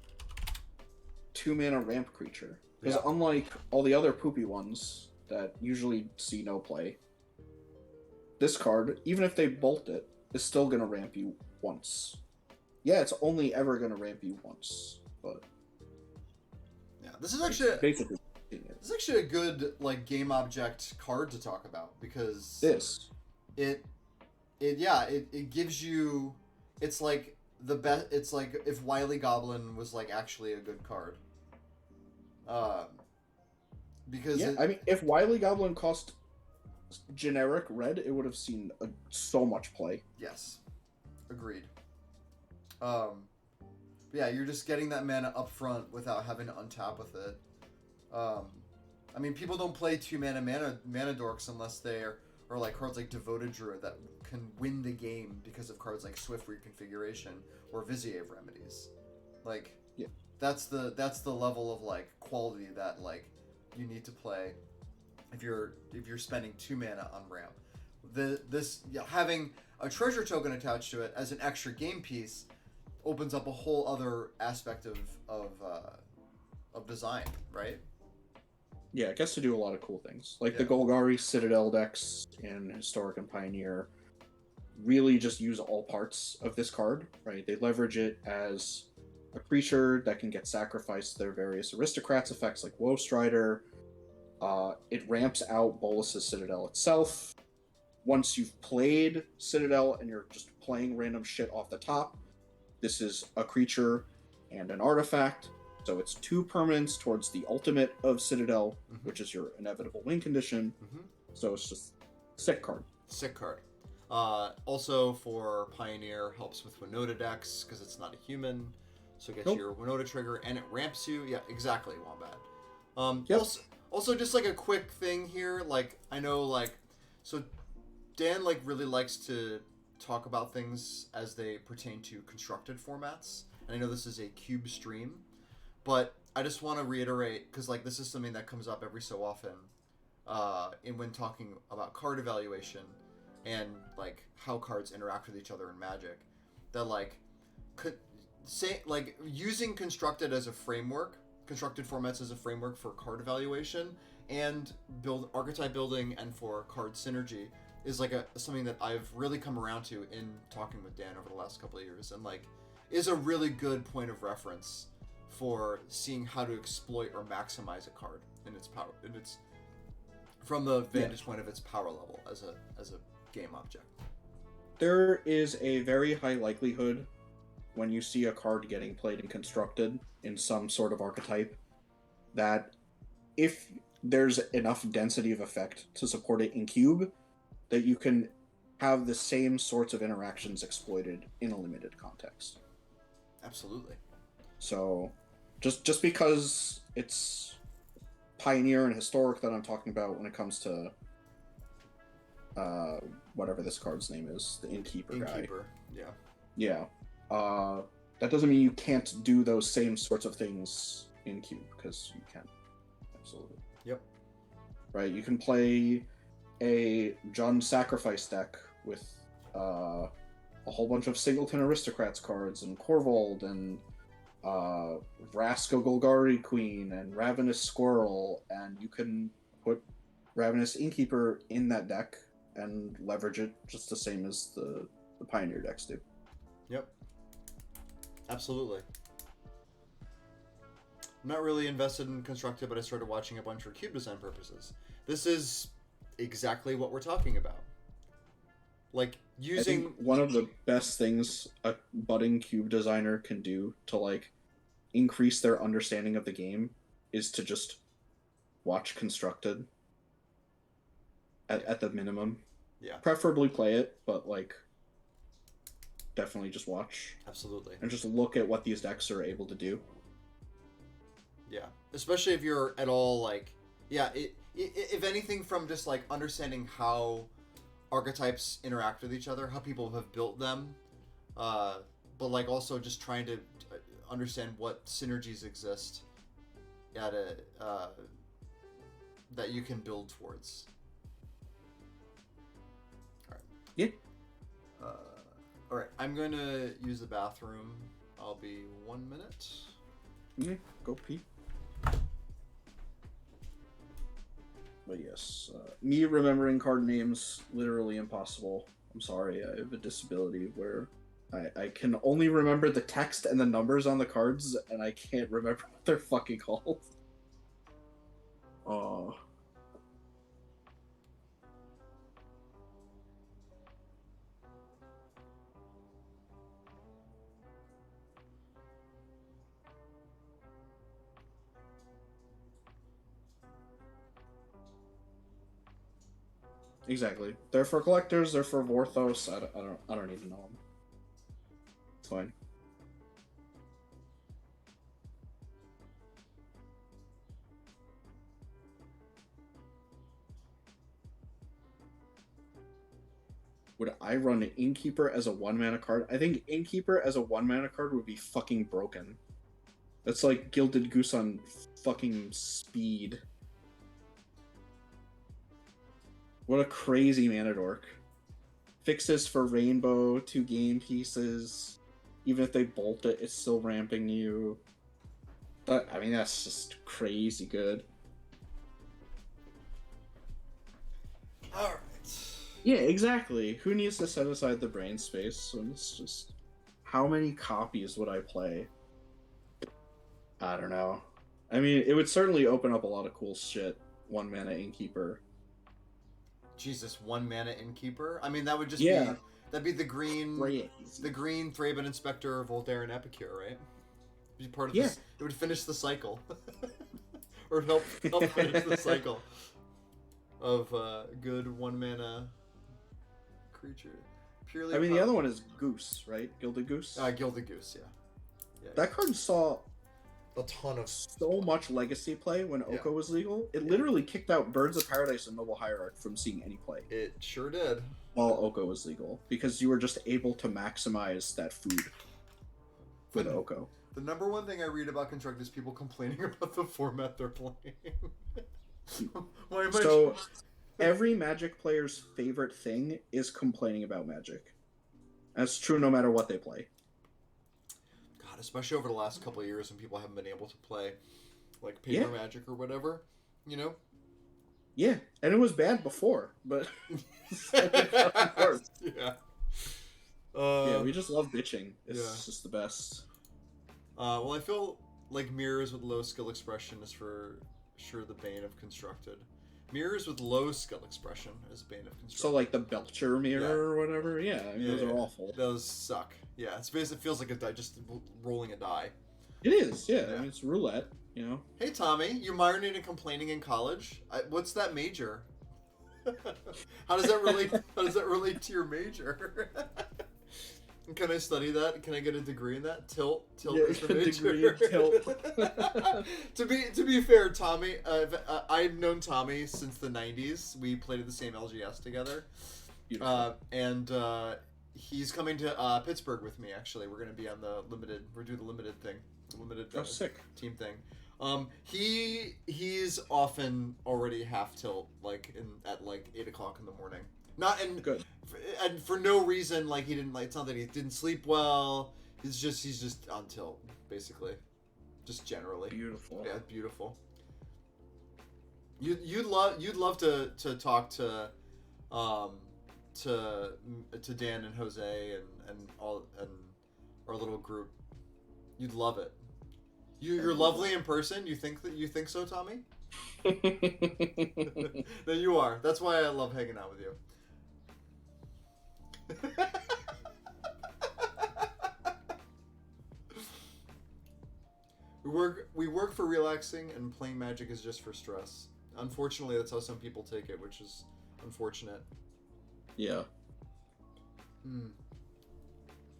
2-mana ramp creature. Because unlike all the other poopy ones that usually see no play, this card, even if they bolt it, is still gonna ramp you once. Yeah, it's only ever gonna ramp you once, but yeah, this is actually basically a good like game object card to talk about because this. it gives you, it's like the best. It's like if Wily Goblin was like actually a good card. Because Yeah, I mean, if Wily Goblin cost generic red, it would have seen so much play. Yes, agreed. Yeah, you're just getting that mana up front without having to untap with it. I mean, people don't play 2 mana dorks unless they're or like cards like Devoted Druid that can win the game because of cards like Swift Reconfiguration or Vizier Remedies. Like, yeah, that's the level of like quality that like you need to play if you're spending 2 mana on ramp. Having a treasure token attached to it as an extra game piece opens up a whole other aspect of design, right? Yeah, it gets to do a lot of cool things. Like Yeah. the Golgari Citadel decks in Historic and Pioneer really just use all parts of this card, right? They leverage it as a creature that can get sacrificed to their various aristocrats effects like Woe Strider. It ramps out Bolus's Citadel itself. Once you've played Citadel and you're just playing random shit off the top, this is a creature and an artifact. So it's 2 permanents towards the ultimate of Citadel, which is your inevitable win condition. So it's just sick card. Sick card. Also for Pioneer, helps with Winota decks because it's not a human. So it gets your Winota trigger and it ramps you. Yeah, exactly, Wombat. Yep. Also, just like a quick thing here, like I know like so Dan like really likes to talk about things as they pertain to constructed formats. And I know this is a cube stream. But I just want to reiterate, because like this is something that comes up every so often, when talking about card evaluation and like how cards interact with each other in Magic, that like using constructed formats as a framework for card evaluation and build archetype building and for card synergy is like something that I've really come around to in talking with Dan over the last couple of years, and like is a really good point of reference for seeing how to exploit or maximize a card in its power, from the vantage point of its power level as a game object. There is a very high likelihood when you see a card getting played and constructed in some sort of archetype that if there's enough density of effect to support it in cube, that you can have the same sorts of interactions exploited in a limited context. Absolutely. So just because it's Pioneer and Historic that I'm talking about when it comes to whatever this card's name is, the Innkeeper guy. Yeah. That doesn't mean you can't do those same sorts of things in Cube, because you can. Absolutely. Yep. Right, you can play a Jund Sacrifice deck with a whole bunch of Singleton Aristocrats cards and Korvold and Vraska Golgari Queen and Ravenous Squirrel, and you can put Ravenous Innkeeper in that deck and leverage it just the same as the Pioneer decks do. Yep. Absolutely. I'm not really invested in Constructed, but I started watching a bunch for cube design purposes. This is exactly what we're talking about. Like, using... I think one of the best things a budding cube designer can do to, like, increase their understanding of the game is to just watch Constructed at the minimum. Yeah. Preferably play it, but, like, definitely just watch. Absolutely. And just look at what these decks are able to do. Yeah. Especially if you're at all, like... Yeah, if anything, from just, like, understanding how archetypes interact with each other, how people have built them, but, like, also just trying to understand what synergies exist at that you can build towards. Alright. Yeah. Alright, I'm going to use the bathroom. I'll be 1 minute. Yeah, go pee. But yes, me remembering card names, literally impossible. I'm sorry, I have a disability where I can only remember the text and the numbers on the cards, and I can't remember what they're fucking called. Oh. Exactly. They're for collectors. They're for Vorthos. I don't need to know them. It's fine. Would I run an Innkeeper as a 1-mana card? I think Innkeeper as a 1-mana card would be fucking broken. That's like Gilded Goose on fucking speed. What a crazy mana dork. Fixes for Rainbow, 2 game pieces. Even if they bolt it, it's still ramping you. I mean, that's just crazy good. Alright. Yeah, exactly. Who needs to set aside the brain space when it's just... How many copies would I play? I don't know. I mean, it would certainly open up a lot of cool shit. 1-mana Innkeeper. Jesus, 1-mana Innkeeper? I mean, that would just Yeah. be... That'd be the green... Crazy. The green Thraben Inspector, Voltaire, and Epicure, right? It'd be part of Yeah. this. It would finish the cycle. Or help finish the cycle of good 1-mana creature. Purely I mean, the other one is Goose, right? Gilded Goose? Gilded Goose, yeah. That card saw a ton of so much legacy play when Oko was legal. It literally kicked out Birds of Paradise and Noble Hierarch from seeing any play. It sure did. While Oko was legal. Because you were just able to maximize that food with Oko. The number one thing I read about Construct is people complaining about the format they're playing. So, every Magic player's favorite thing is complaining about Magic. That's true no matter what they play. God, especially over the last couple of years when people haven't been able to play, like, paper Magic or whatever, you know? Yeah, and it was bad before, but... Yeah. Yeah, we just love bitching. It's just the best. Well, I feel like mirrors with low skill expression is for sure the bane of Constructed. Mirrors with low skill expression is bane of Constructed. So, like the Belcher mirror or whatever? Yeah, I mean, those are awful. Those suck. Yeah, it's basically, it feels like a die, just rolling a die. It is, yeah. I mean, it's roulette, you know? Hey, Tommy, you minored in complaining in college? What's that major? How does that relate to your major? Can I study that? Can I get a degree in that? Tilt is the major. Degree in tilt. To be fair, Tommy, I've known Tommy since the 90s. We played at the same LGS together. And he's coming to Pittsburgh with me, actually. We're going to be on the limited... We're doing the limited thing. Sick. Team thing. He's often already half tilt, like, at 8 o'clock in the morning. Not in... Good. And for no reason, like, he didn't, like, it's not that he didn't sleep well. He's just on tilt, basically. Just generally. Beautiful. Yeah, beautiful. You'd love to talk to Dan and Jose and our little group. You'd love it. You're lovely in person. You think so, Tommy? Then you are. That's why I love hanging out with you. We work for relaxing, and playing Magic is just for stress. Unfortunately, that's how some people take it, which is unfortunate. Yeah.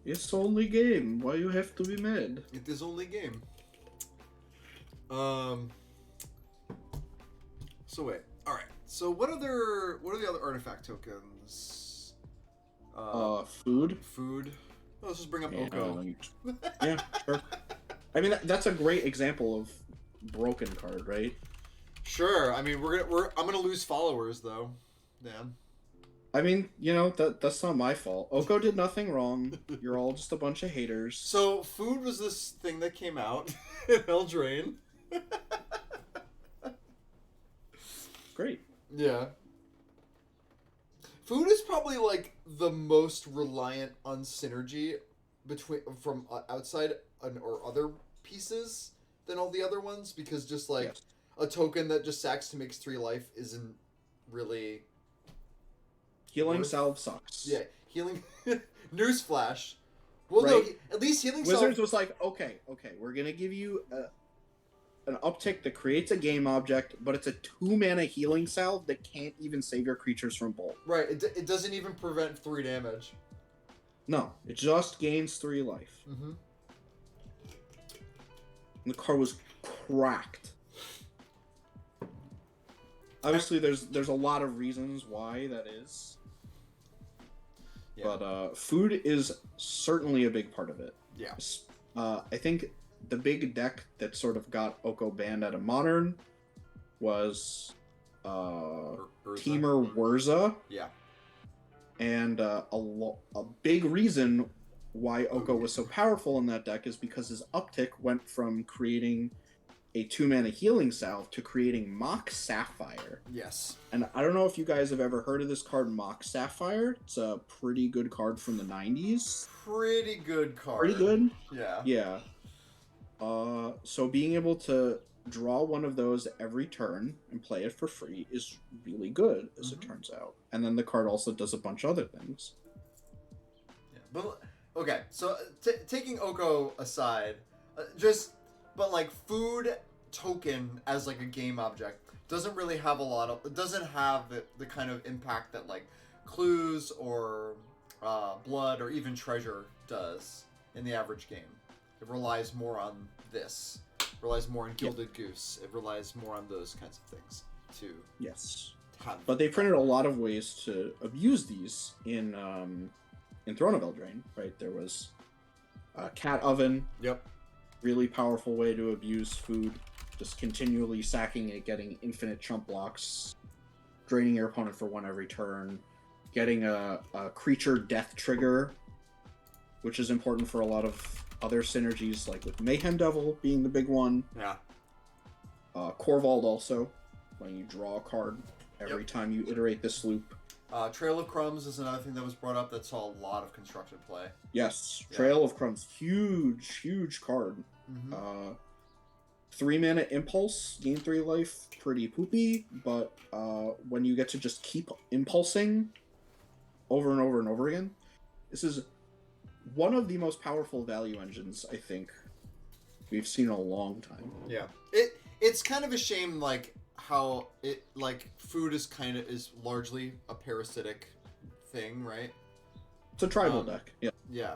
It's only game. Why you have to be mad? It is only game. So wait. All right. So what are the other artifact tokens? Food. Food. Let's just bring up Oko. Yeah, sure. I mean, that's a great example of broken card, right? Sure. I mean, I'm gonna lose followers though. Dan. I mean, you know, that's not my fault. Oko did nothing wrong. You're all just a bunch of haters. So, food was this thing that came out in Eldraine. Great. Yeah. Food is probably like the most reliant on synergy from outside or other pieces than all the other ones, because just like Yes. a token that just sacks to makes 3 life isn't really Healing worth. salve sucks. Yeah, healing. Newsflash. Well, Right? no, at least healing Wizards salve. was like, okay, we're gonna give you an uptick that creates a game object, but it's a 2-mana healing salve that can't even save your creatures from bolt. Right, it doesn't even prevent 3 damage. No, it just gains 3 life. Mm-hmm. And the card was cracked. Obviously, there's a lot of reasons why that is. Yeah. But food is certainly a big part of it. Yeah. I think the big deck that sort of got Oko banned out of Modern was Teamer Wurza. Yeah. And a big reason why Oko was so powerful in that deck is because his uptick went from creating a 2-mana healing salve to creating Mock Sapphire. Yes. And I don't know if you guys have ever heard of this card, Mock Sapphire. It's a pretty good card from the 90s. Pretty good card. Pretty good? Yeah. Yeah. So being able to draw one of those every turn and play it for free is really good, as it turns out. And then the card also does a bunch of other things. Yeah, but okay, so taking Oko aside, but like food token as like a game object doesn't really have it doesn't have the kind of impact that like clues or blood or even treasure does in the average game. It relies more on this. It relies more on Gilded Goose. It relies more on those kinds of things to have. But they printed a lot of ways to abuse these in Throne of Eldraine, right? There was Cat Oven. Yep. Really powerful way to abuse food. Just continually sacking it, getting infinite chump blocks, draining your opponent for 1 every turn, getting a creature death trigger, which is important for a lot of other synergies, like with Mayhem Devil being the big one. Yeah. Corvald also, when you draw a card every time you iterate this loop. Trail of Crumbs is another thing that was brought up that saw a lot of constructed play. Yes, Trail of Crumbs, huge card. Mm-hmm. 3-mana Impulse, gain 3 life, pretty poopy, but when you get to just keep impulsing over and over and over again, this is one of the most powerful value engines I think we've seen in a long time. Yeah. It's kind of a shame, like, how it, like, food is largely a parasitic thing, right? It's a tribal deck, yeah. Yeah.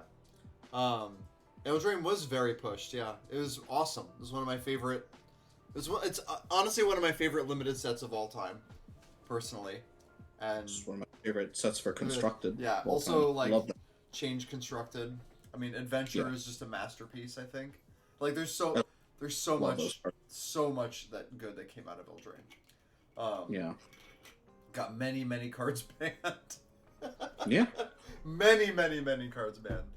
Eldraine was very pushed, yeah. It was awesome. It was one of my favorite... It's honestly one of my favorite limited sets of all time, personally. And It's one of my favorite sets for constructed. Yeah, all also, time. like, Love that. Change constructed. I mean, Adventure is just a masterpiece, I think. Like, there's so much that good that came out of Eldraine. Yeah. Got many cards banned. Yeah. many cards banned.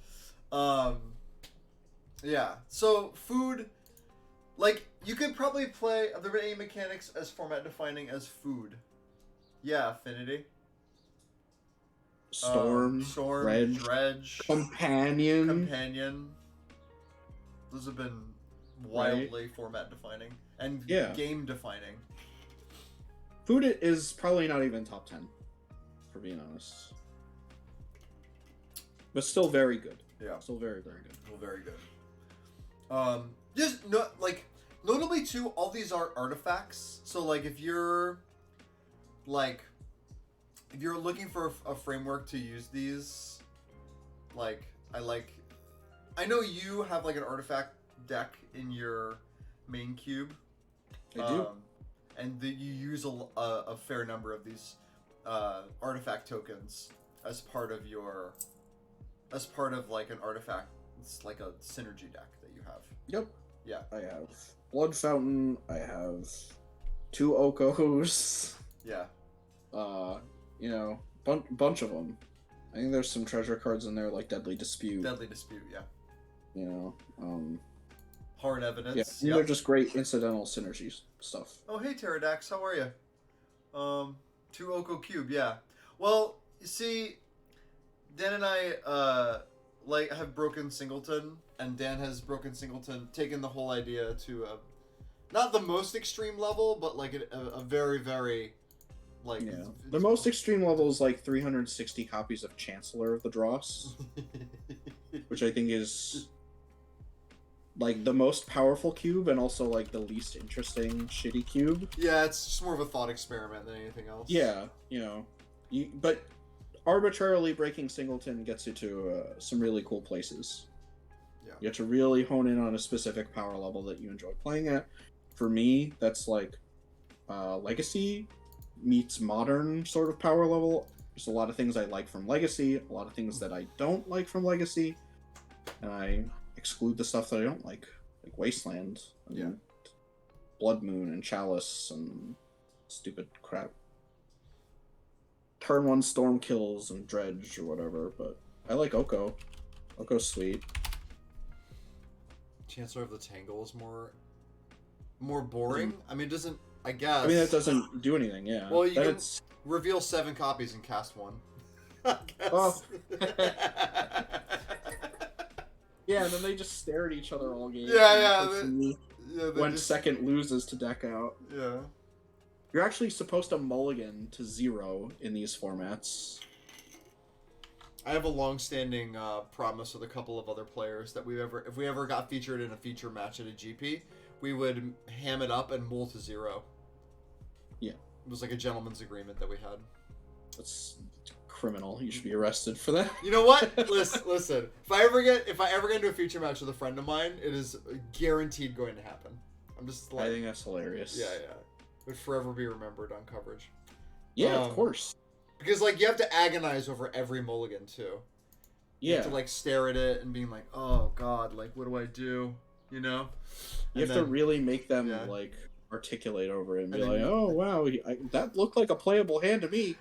Yeah. So food, like, you could probably play. Have there been any mechanics as format defining as food? Yeah, Affinity. Storm, Dredge, Companion. Those have been wildly format defining and game defining. Food is probably not even top 10, for being honest. But still very good. Yeah. Still very good. Well, very good. Notably too, all these are artifacts. So like if you're looking for a framework to use these, I know you have like an artifact deck in your main cube. I do. And you use a fair number of these artifact tokens as part of like an artifact. It's like a synergy deck that you have. Yep. Yeah. I have Blood Fountain. I have 2 Okos. Yeah. Bunch of them. I think there's some treasure cards in there like Deadly Dispute. Yeah. Hard Evidence. Yeah, they're just great incidental synergy stuff. Oh, hey, Pterodax, how are you? 2 Oko Cube, yeah. Well, You see, Dan and I have broken Singleton, and Dan has broken Singleton, taken the whole idea to not the most extreme level, but like a very, very like the most extreme level is like 360 copies of Chancellor of the Dross, which I think is like the most powerful cube and also like the least interesting shitty cube. Yeah, it's just more of a thought experiment than anything else. Yeah, but arbitrarily breaking Singleton gets you to some really cool places. Yeah. You have to really hone in on a specific power level that you enjoy playing at. For me, that's like Legacy meets modern sort of power level. There's a lot of things I like from Legacy, a lot of things that I don't like from Legacy, and I exclude the stuff that I don't like Wasteland, and Blood Moon, and Chalice, and stupid crap. Turn 1 Storm Kills and Dredge or whatever, but I like Oko. Oko's sweet. Chancellor of the Tangle is more boring. I mean, it doesn't. I guess. I mean, that doesn't do anything. Yeah. Well, you can reveal 7 copies and cast 1. I guess. Oh. Yeah, and then they just stare at each other all game. Yeah. When second loses to deck out. Yeah. You're actually supposed to mulligan to 0 in these formats. I have a long-standing promise with a couple of other players that if we ever got featured in a feature match at a GP, we would ham it up and mull to 0. Yeah. It was like a gentleman's agreement that we had. That's criminal. You should be arrested for that. You know what? Listen. If I ever get into a feature match with a friend of mine, it is guaranteed going to happen. I'm just like, I think that's hilarious. Yeah. Would forever be remembered on coverage. Yeah, of course. Because like you have to agonize over every mulligan too. You have to like stare at it and being like, oh god, like what do I do? You know? You have to really make them like articulate over it and be like, oh wow, that looked like a playable hand to me.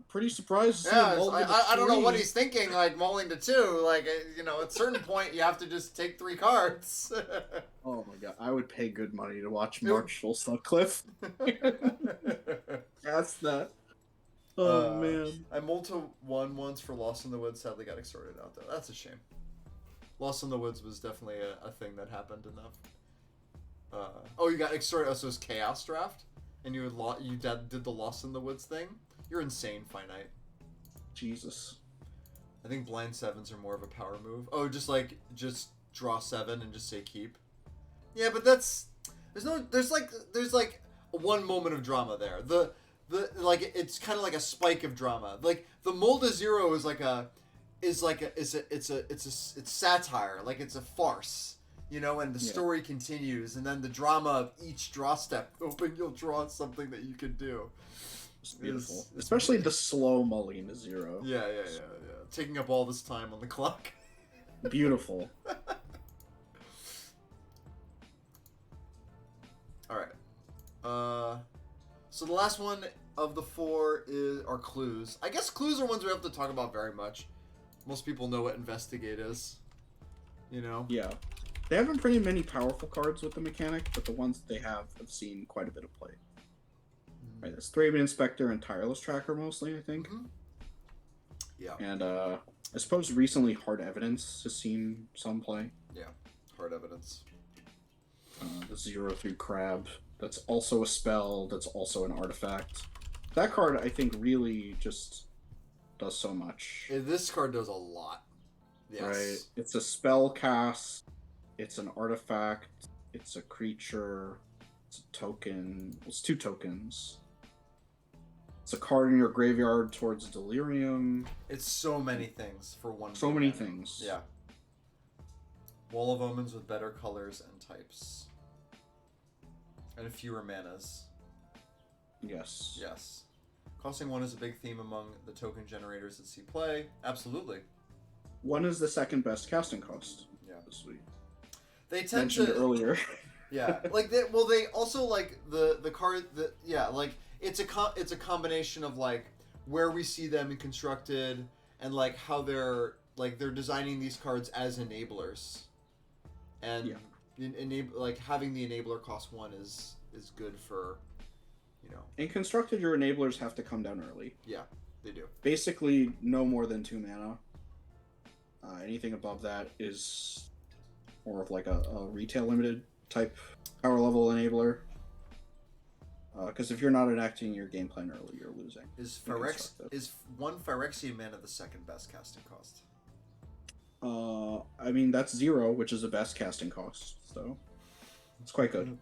Pretty surprised to see him mulling to I don't know 3. what he's thinking, like mulling to 2. Like at a certain point you have to just take 3 cards. Oh my god, I would pay good money to watch Marshall Sutcliffe. That's that. Oh man. I mulled to 1 once for Lost in the Woods. Sadly got extorted out though. That's a shame. Lost in the Woods was definitely a thing that happened enough. You got extorted. Oh, so it was Chaos Draft, and you did the Lost in the Woods thing. You're insane, Finite. Jesus. I think blind 7s are more of a power move. Oh, just draw 7 and just say keep. Yeah, but there's like one moment of drama there. It's kind of like a spike of drama. Like the mull to 0 it's satire. Like it's a farce. And the story continues, and then the drama of each draw step, hoping you'll draw something that you can do. It's beautiful. Especially the slow mulligan to 0. Yeah. Taking up all this time on the clock. Beautiful. Alright. So the last one of the 4 are clues. I guess clues are ones we have to talk about very much. Most people know what Investigate is. Yeah. They haven't printed many powerful cards with the mechanic, but the ones that they have seen quite a bit of play. Right, there's Thraben Inspector and Tireless Tracker mostly, I think. Mm-hmm. Yeah. And I suppose recently Hard Evidence has seen some play. Yeah, Hard Evidence. The 0/3 Crab. That's also a spell, that's also an artifact. That card, I think, really just does so much. This card does a lot. Yes. Right? It's a spell cast. It's an artifact, it's a creature, it's a token, it's 2 tokens. It's a card in your graveyard towards Delirium. It's so many things for one. So many things. Yeah. Wall of Omens with better colors and types. And fewer manas. Yes. Costing 1 is a big theme among the token generators that see play. Absolutely. 1 is the second best casting cost. Yeah. Sweet. They tend mentioned earlier. Yeah, like they also like the card that it's a combination of like where we see them in constructed and like how they're designing these cards as enablers, and having the enabler cost 1 is good for, In constructed, your enablers have to come down early. Yeah. They do. Basically, no more than 2 mana. Anything above that is more of like a retail limited type power level enabler. Because if you're not enacting your game plan early, you're losing. Is one Phyrexian mana the second best casting cost? I mean, that's 0, which is the best casting cost, so it's quite good.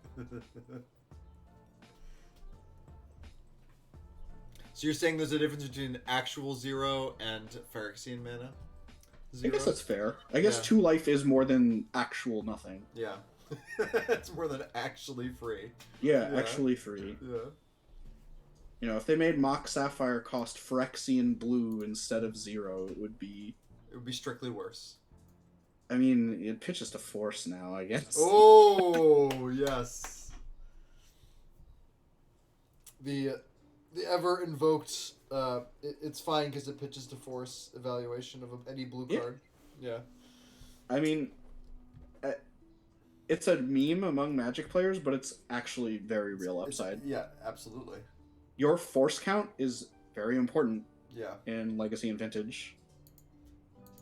So you're saying there's a difference between actual 0 and Phyrexian mana? 0? I guess that's fair. I guess 2 life is more than actual nothing. Yeah. It's more than actually free. Yeah, actually free. Yeah. You know, if they made Mock Sapphire cost Phyrexian blue instead of 0, it would be strictly worse. I mean, it pitches to force now, I guess. Oh, yes. The ever invoked, it's fine because it pitches to force evaluation of any blue card. Yeah. I mean, it's a meme among Magic players, but it's actually very real upside. Yeah, absolutely. Your force count is very important. Yeah. In Legacy and Vintage.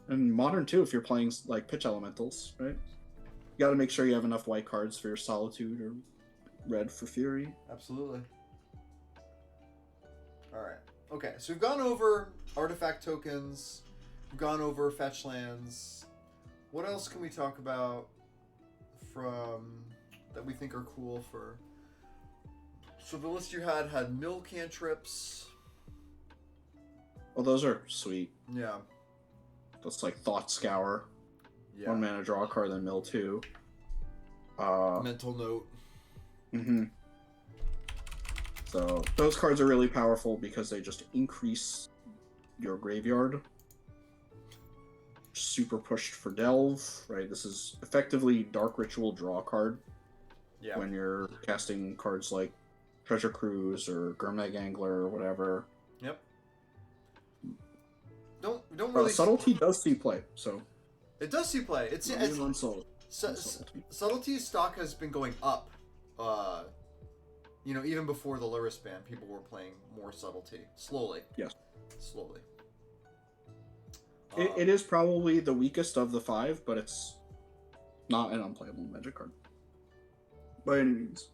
And Modern too, if you're playing like pitch elementals, right? You got to make sure you have enough white cards for your Solitude or red for Fury. Absolutely. All right. Okay, so we've gone over artifact tokens. We've gone over fetch lands. What else can we talk about from that we think are cool for? So the list you had mill cantrips. Well, those are sweet. Yeah. That's like Thought Scour. Yeah. 1 mana, draw a card, then mill 2. Mental Note. Mm-hmm. So those cards are really powerful because they just increase your graveyard. Super pushed for Delve, right? This is effectively Dark Ritual draw card. Yeah. When you're casting cards like Treasure Cruise or Gurmag Angler or whatever. Yep. Don't really. Subtlety does see play, so. It does see play. It's Subtlety's stock has been going up. You know, even before the Luris ban, people were playing more Subtlety slowly. Yes. Slowly. It is probably the weakest of the 5, but it's not an unplayable Magic card by any means.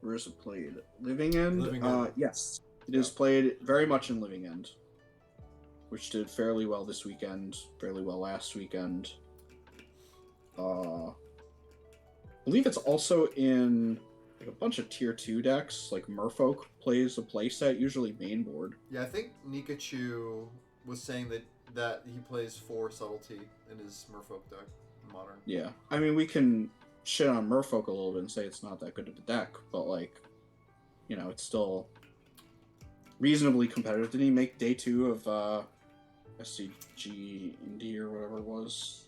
Where is it played? Living End? Living End. Yes. It is played very much in Living End, which did fairly well this weekend, fairly well last weekend. I believe it's also in like a bunch of tier 2 decks, like Merfolk plays a playset, usually main board. Yeah, I think Nikachu was saying that he plays 4 Subtlety in his Merfolk deck in Modern. Yeah. I mean, we can shit on Merfolk a little bit and say it's not that good of a deck, but like, you know, it's still reasonably competitive. Did he make day 2 of SCG Indie or whatever it was?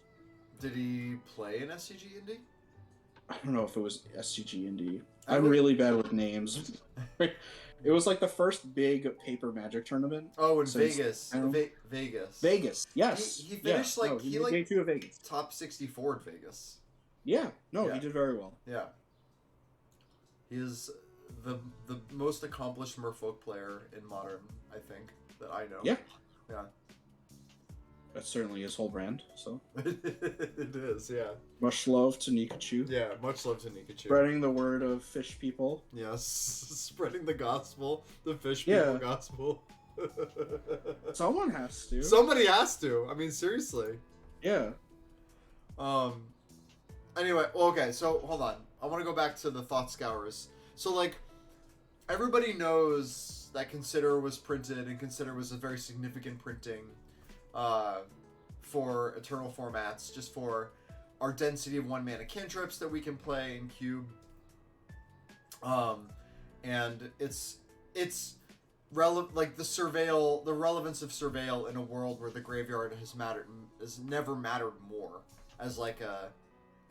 Did he play an SCG Indie? I don't know if it was SCG Indie. I'm really bad with names. It was like the first big paper Magic tournament. Oh, in Vegas. Vegas. Vegas. Yes. He finished he day 2 of Vegas. Top 64 at Vegas. Yeah. No, he did very well. Yeah. He is the most accomplished Merfolk player in Modern, I think, that I know. Yeah. Yeah. That's certainly his whole brand, so. It is, yeah. Much love to Nikachu. Yeah, much love to Nikachu. Spreading the word of fish people. Yes, spreading the gospel, the fish people gospel. Someone has to. Somebody has to. I mean, seriously. Yeah. Anyway, okay, so hold on. I want to go back to the Thought Scours. So, like, everybody knows that Consider was printed, and Consider was a very significant printing for Eternal formats, just for our density of 1 mana cantrips that we can play in Cube. And it's like the relevance of Surveil in a world where the graveyard has never mattered more as like a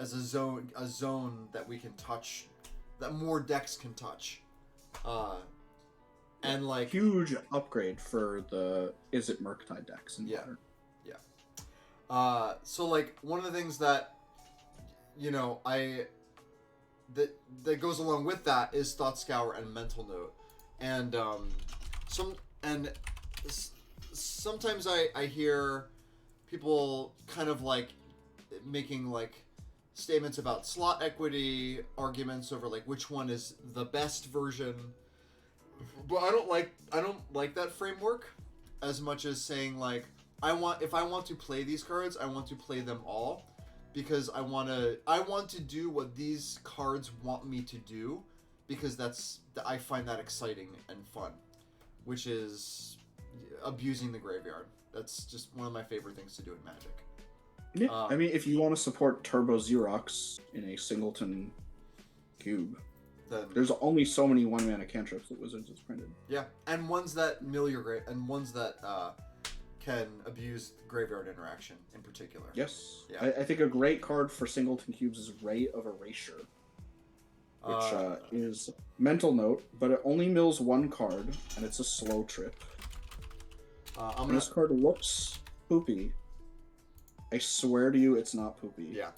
zone that we can touch, that more decks can touch. And like huge upgrade for the Izzet Murktide decks in Modern. Yeah. So like one of the things that that goes along with that is Thought Scour and Mental Note. And and sometimes I hear people kind of like making like statements about slot equity, arguments over like which one is the best version. But I don't like that framework as much as saying like if I want to play these cards, I want to play them all because I want to do what these cards want me to do because I find that exciting and fun, which is abusing the graveyard. That's just one of my favorite things to do in Magic. Yeah, I mean, if you want to support Turbo Xerox in a singleton cube, then there's only so many one-mana cantrips that Wizards has printed. Yeah, and ones that mill your and ones that can abuse graveyard interaction in particular. Yes. Yeah. I think a great card for singleton cubes is Ray of Erasure, which is Mental Note, but it only mills one card, and it's a slow trip. This card looks poopy. I swear to you, it's not poopy. Yeah.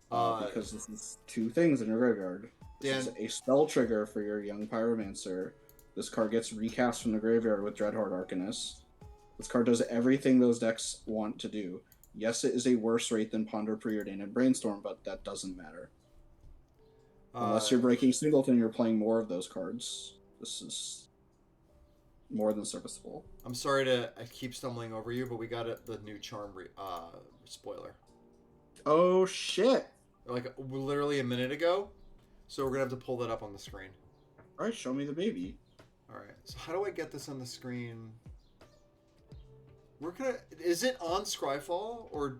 Because this is two things in your graveyard. This is a spell trigger for your Young Pyromancer. This card gets recast from the graveyard with Dreadhorde Arcanist. This card does everything those decks want to do. Yes, it is a worse rate than Ponder, Preordain, and Brainstorm, but that doesn't matter. Unless you're breaking Singleton, you're playing more of those cards. This is more than serviceable. I'm sorry I keep stumbling over you, but we got the new Charm spoiler. Oh, shit. Like, literally a minute ago. So we're going to have to pull that up on the screen. Alright, show me the baby. Alright, so how do I get this on the screen? Is it on Scryfall, or...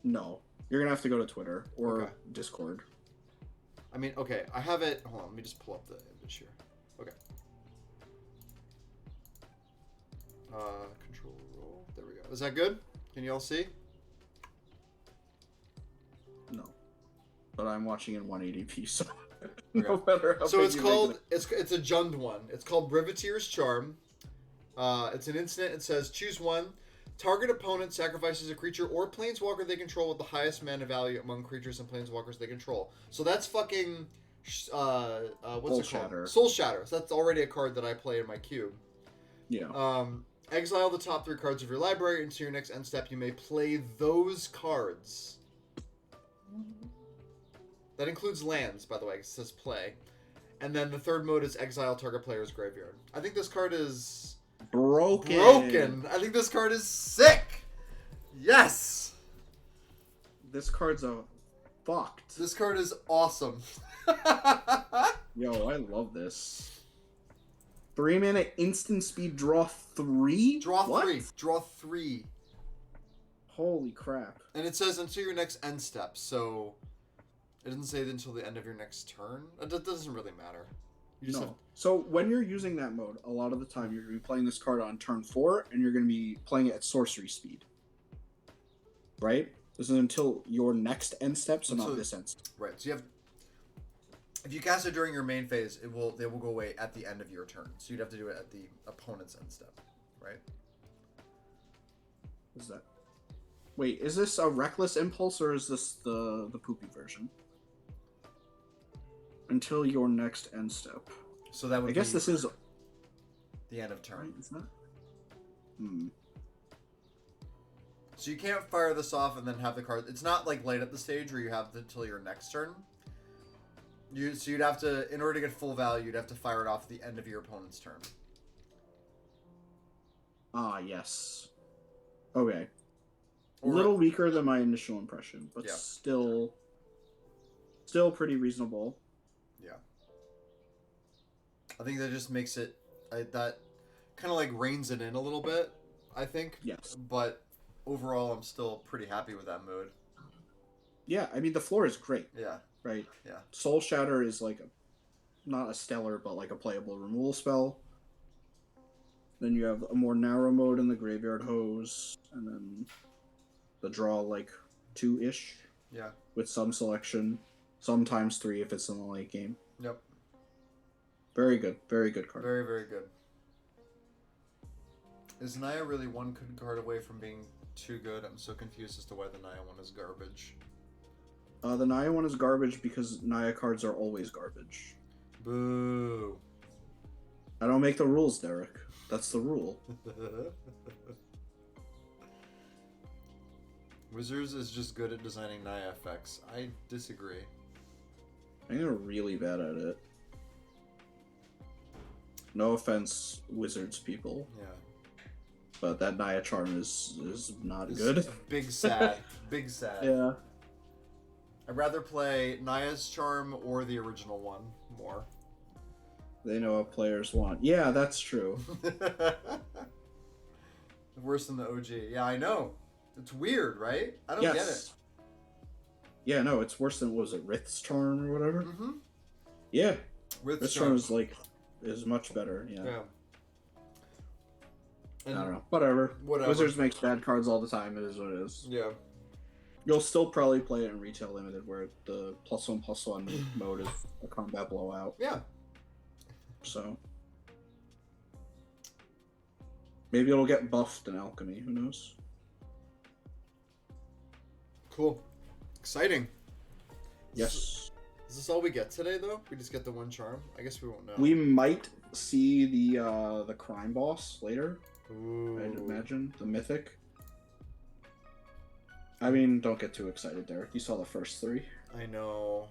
No. You're going to have to go to Twitter, or Discord. I mean, okay, I have it... Hold on, let me just pull up the image here. Okay. Control roll. There we go. Is that good? Can you all see? No. But I'm watching in 180p, so no matter how so big it's you called... It's a Jund one. It's called Riveteer's Charm. It's an instant. It says, choose one. Target opponent sacrifices a creature or planeswalker they control with the highest mana value among creatures and planeswalkers they control. So that's fucking... what's Soul it called? Shatter. Soul Shatter. So that's already a card that I play in my cube. Yeah. Exile the top 3 cards of your library. Into your next end step, you may play those cards. That includes lands, by the way. It says play. And then the third mode is exile target player's graveyard. I think this card is... broken. I think this card is sick. Yes. This card's fucked. This card is awesome. Yo, I love this. 3 mana instant speed draw 3? Draw 3. Draw 3. Holy crap. And it says until your next end step, so it doesn't say until the end of your next turn. That doesn't really matter. You just have... So when you're using that mode, a lot of the time you're going to be playing this card on turn 4, and you're going to be playing it at sorcery speed. Right? This is until your next end step, so not this end step. Right. So you have... If you cast it during your main phase, they will go away at the end of your turn. So you'd have to do it at the opponent's end step, right? What is that? Wait, is this a Reckless Impulse, or is this the poopy version? Until your next end step. So that would I guess this is... the end of turn. Right, is that? So you can't fire this off and then have the card... It's not like late at the stage where you have until your next turn. So you'd have to, in order to get full value, you'd have to fire it off at the end of your opponent's turn. Ah, yes. Okay. A little weaker than my initial impression, but still pretty reasonable. Yeah. I think that just makes it, that kind of like reins it in a little bit, I think. Yes. But overall, I'm still pretty happy with that mode. Yeah, I mean, the floor is great. Yeah. Right? Yeah. Soul Shatter is like not a stellar, but like a playable removal spell. Then you have a more narrow mode in the Graveyard Hose, and then the draw like 2-ish. Yeah. With some selection. Sometimes 3 if it's in the late game. Yep. Very good. Very good card. Very, very good. Is Naya really one good card away from being too good? I'm so confused as to why the Naya one is garbage. The Naya one is garbage because Naya cards are always garbage. Boo. I don't make the rules, Derek. That's the rule. Wizards is just good at designing Naya effects. I disagree. I think they're really bad at it. No offense, Wizards people. Yeah. But that Naya charm is not It's good. Big sad. Big sad. Yeah. I'd rather play Naya's charm or the original one more. They know what players want. Yeah, that's true. Worse than the OG. Yeah, I know. It's weird, right? I don't get it. Yeah, no, it's worse than, what was it, Rith's charm or whatever? Mm-hmm. Yeah. Rith's charm is much better, yeah. And I don't know. Whatever. Whatever. Wizards makes bad cards all the time. It is what it is. Yeah. You'll still probably play it in retail limited, where the +1/+1 mode is a combat blowout. Yeah. So maybe it'll get buffed in alchemy. Who knows? Cool. Exciting. Yes. Is this all we get today, though? We just get the one charm? I guess we won't know. We might see the crime boss later. Ooh. I'd imagine the mythic. I mean, don't get too excited, Derek. You saw the first 3. I know.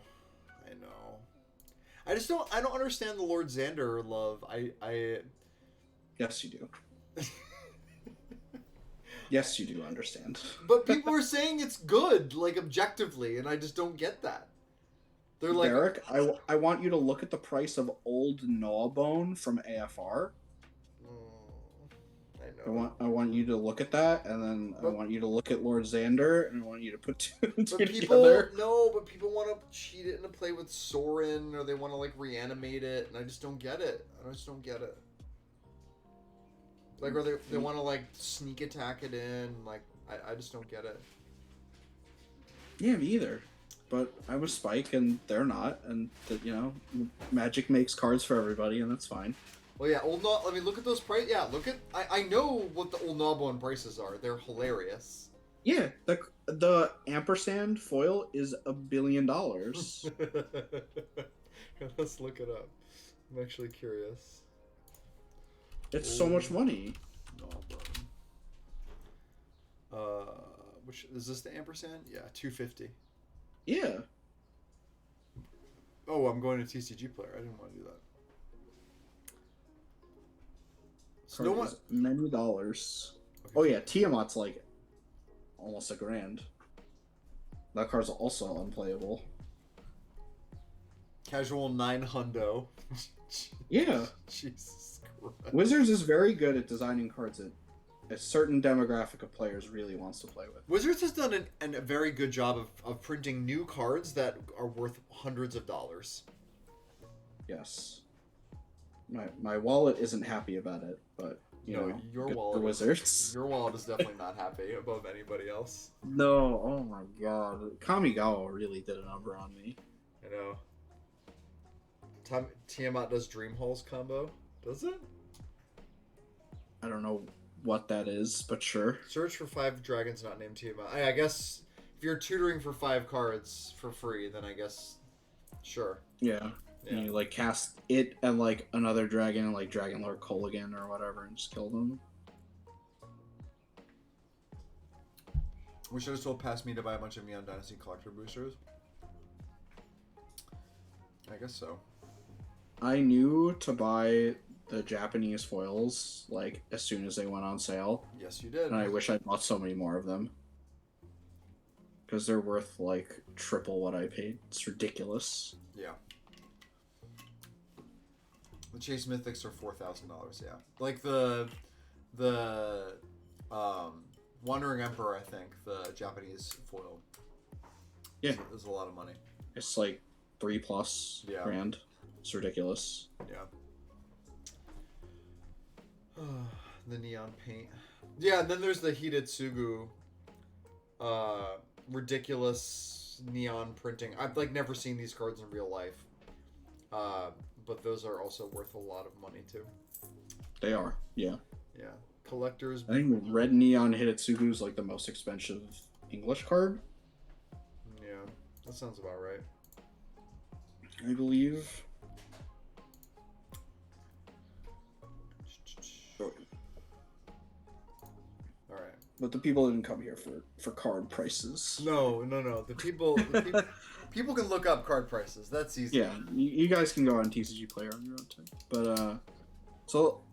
I just don't. I don't understand the Lord Xander love. I. Yes, you do. Yes, you do understand. But people are saying it's good, like objectively, and I just don't get that. They're like, Derek, I want you to look at the price of old Gnawbone from AFR. I know. I want you to look at that, and then I want you to look at Lord Xander, and I want you to put two and two together. But people want to cheat it and to play with Sorin, or they want to like reanimate it, and I just don't get it. Like, or they want to like sneak attack it in, like I just don't get it. Yeah, me either. But I'm a Spike, and they're not, and Magic makes cards for everybody, and that's fine. Well, yeah, I mean, look at those prices. Yeah, look at... I know what the old Gnawbone prices are. They're hilarious. Yeah, the ampersand foil is $1 billion. Let's look it up. I'm actually curious. It's so much money. Gnawbone. Which is this the ampersand? Yeah, 250. Yeah. Oh, I'm going to TCG Player. I didn't want to do that. So no one... many dollars. Okay. Oh yeah, Tiamat's like almost $1,000. That card's also unplayable. Casual 9 hundo. Yeah. Jesus Christ. Wizards is very good at designing cards that a certain demographic of players really wants to play with. Wizards has done a very good job of printing new cards that are worth hundreds of dollars. Yes. My wallet isn't happy about it, but your wallet. For Wizards. Your wallet is definitely not happy above anybody else. No, oh my god, Kamigawa really did a number on me. I know. Tiamat does Dream Halls combo. Does it? I don't know what that is, but sure. Search for 5 dragons not named Tiamat. I guess if you're tutoring for 5 cards for free, then I guess sure. Yeah. And you like cast it and like another dragon, like Dragon Lord Kolaghan or whatever, and just kill them. We should have told Past Me to buy a bunch of Neon Dynasty collector boosters. I guess so. I knew to buy the Japanese foils like as soon as they went on sale. Yes, you did. And I wish I bought so many more of them. Because they're worth like triple what I paid. It's ridiculous. Yeah. The Chase Mythics are $4,000, yeah. Like the Wandering Emperor, I think, the Japanese foil. Yeah. Is a lot of money. It's like $3+ grand. It's ridiculous. Yeah. The neon paint. Yeah, and then there's the Hidetsugu ridiculous neon printing. I've like never seen these cards in real life. But those are also worth a lot of money too. They are, yeah. Yeah. Collectors. I think Red Neon Hidetsugu is like the most expensive English card. Yeah, that sounds about right. I believe. the people didn't come here for card prices. No. The people can look up card prices. That's easy. Yeah, you guys can go on TCG Player on your own time.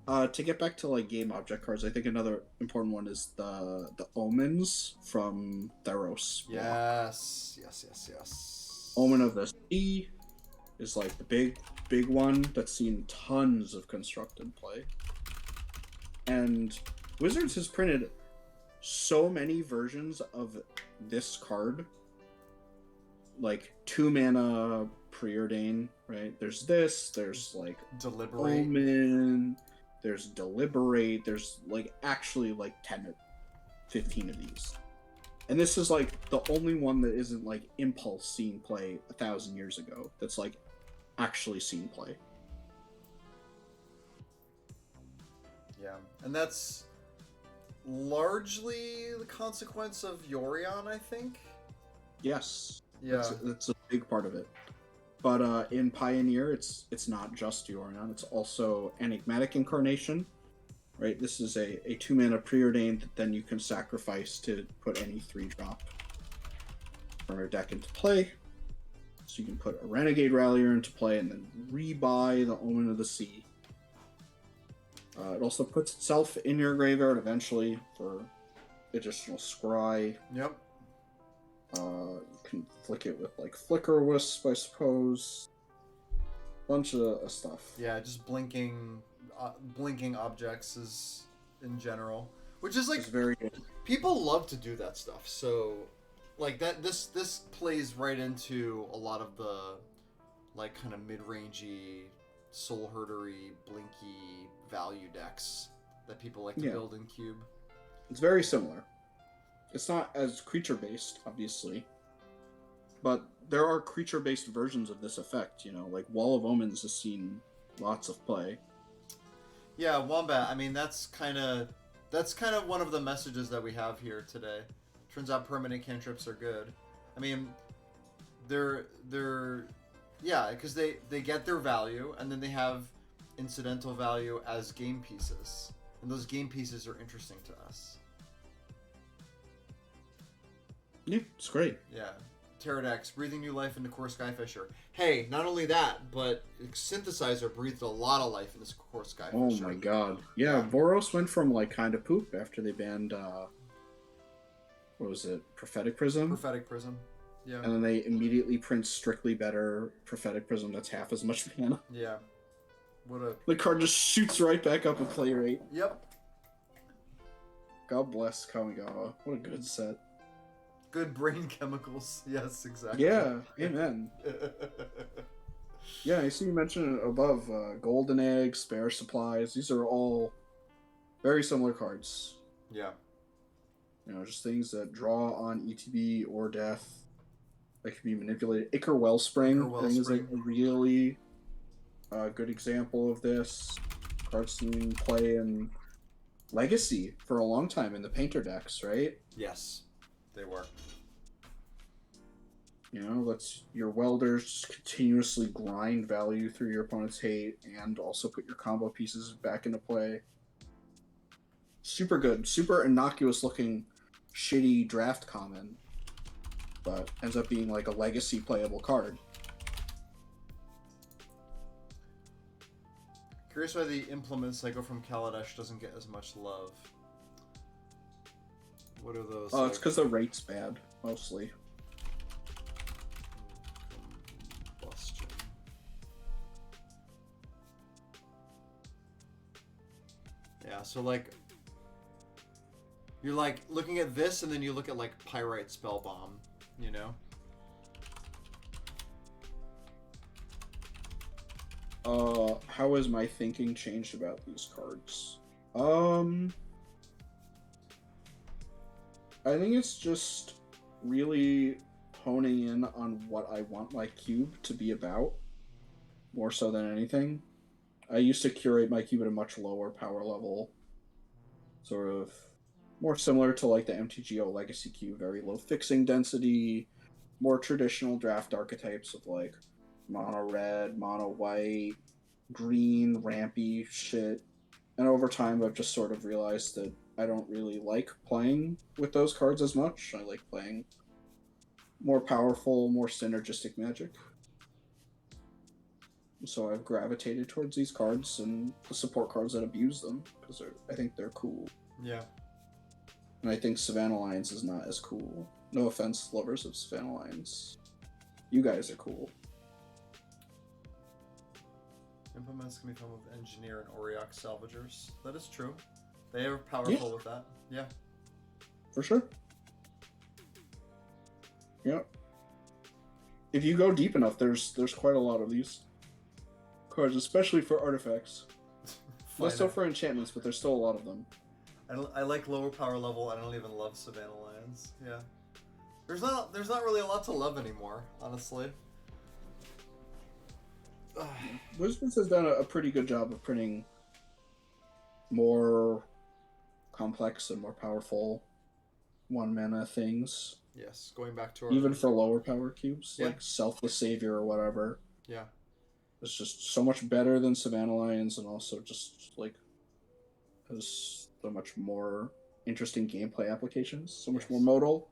But to get back to like game object cards, I think another important one is the omens from Theros. Yes. Omen of the Sea is like the big one that's seen tons of constructed play. And Wizards has printed so many versions of this card. Like 2-mana Preordain, right? There's like Deliberate. Omen, there's Deliberate, there's like actually like 10 or 15 of these. And this is like the only one that isn't like Impulse seen play 1,000 years ago. That's like actually seen play. Yeah, and that's largely the consequence of Yorion, I think. Yes. Yeah. That's a big part of it. But in Pioneer, it's not just Yorion. It's also Enigmatic Incarnation, right? This is a 2-mana Preordain that then you can sacrifice to put any 3-drop from your deck into play. So you can put a Renegade Rallier into play and then rebuy the Omen of the Sea. It also puts itself in your graveyard eventually for additional scry. Yep. You can flick it with like Flicker Wisp, I suppose. Bunch of stuff. Yeah, just blinking objects is in general, which is like It's very good. People love to do that stuff. So, like that, this plays right into a lot of the like kind of mid-rangey, soul herdery, blinky value decks that people like to build in Cube. It's very similar. It's not as creature-based, obviously, but there are creature-based versions of this effect, you know, like Wall of Omens has seen lots of play. Yeah, Wombat, I mean, that's kind of one of the messages that we have here today. Turns out permanent cantrips are good. I mean, they're yeah, because they get their value, and then they have incidental value as game pieces. And those game pieces are interesting to us. Yeah, it's great. Yeah. Pterodax, breathing new life into Core Skyfisher. Hey, not only that, but Synthesizer breathed a lot of life into this Core Skyfisher. Oh my god. Yeah, Boros went from like kind of poop after they banned, what was it, Prophetic Prism? Prophetic Prism. Yeah. And then they immediately print strictly better Prophetic Prism that's half as much mana. Yeah. The card just shoots right back up with play rate. Yep. God bless Kamigawa. What a good set. Good brain chemicals. Yes, exactly. Yeah, amen. Yeah, I see you mentioned above Golden Egg, Spare Supplies. These are all very similar cards. Yeah. You know, just things that draw on ETB or death that can be manipulated. Ichor Wellspring, I think is a really good example of this. Cards seen play in Legacy for a long time in the Painter decks, right? Yes, they were. You know, lets your welders just continuously grind value through your opponent's hate and also put your combo pieces back into play. Super good. Super innocuous looking shitty draft common, but ends up being like a legacy playable card. Curious why the Implement Cycle from Kaladesh doesn't get as much love. What are those? Oh, it's because the rate's bad, mostly. Combustion. Yeah, so like, you're like looking at this and then you look at like Pyrite Spellbomb, you know? How has my thinking changed about these cards? I think it's just really honing in on what I want my cube to be about, more so than anything. I used to curate my cube at a much lower power level, sort of more similar to like the MTGO Legacy cube, very low fixing density, more traditional draft archetypes of like mono red, mono white, green, rampy shit. And over time, I've just sort of realized that I don't really like playing with those cards as much. I like playing more powerful, more synergistic Magic. So I've gravitated towards these cards and the support cards that abuse them because I think they're cool. Yeah. And I think Savannah Lions is not as cool. No offense, lovers of Savannah Lions. You guys are cool. Implements can become with Engineer and Auriok Salvagers. That is true. They are powerful with that. Yeah. For sure. Yeah. If you go deep enough, there's quite a lot of these cards, especially for artifacts. Less so for enchantments, but there's still a lot of them. I like lower power level. I don't even love Savannah Lions. Yeah. There's not really a lot to love anymore, honestly. Wizards has done a pretty good job of printing more complex and more powerful 1-mana things. Yes, going back to our... Even for lower power cubes, like Selfless Savior or whatever. Yeah. It's just so much better than Savannah Lions, and also just like has so much more interesting gameplay applications. So much more modal.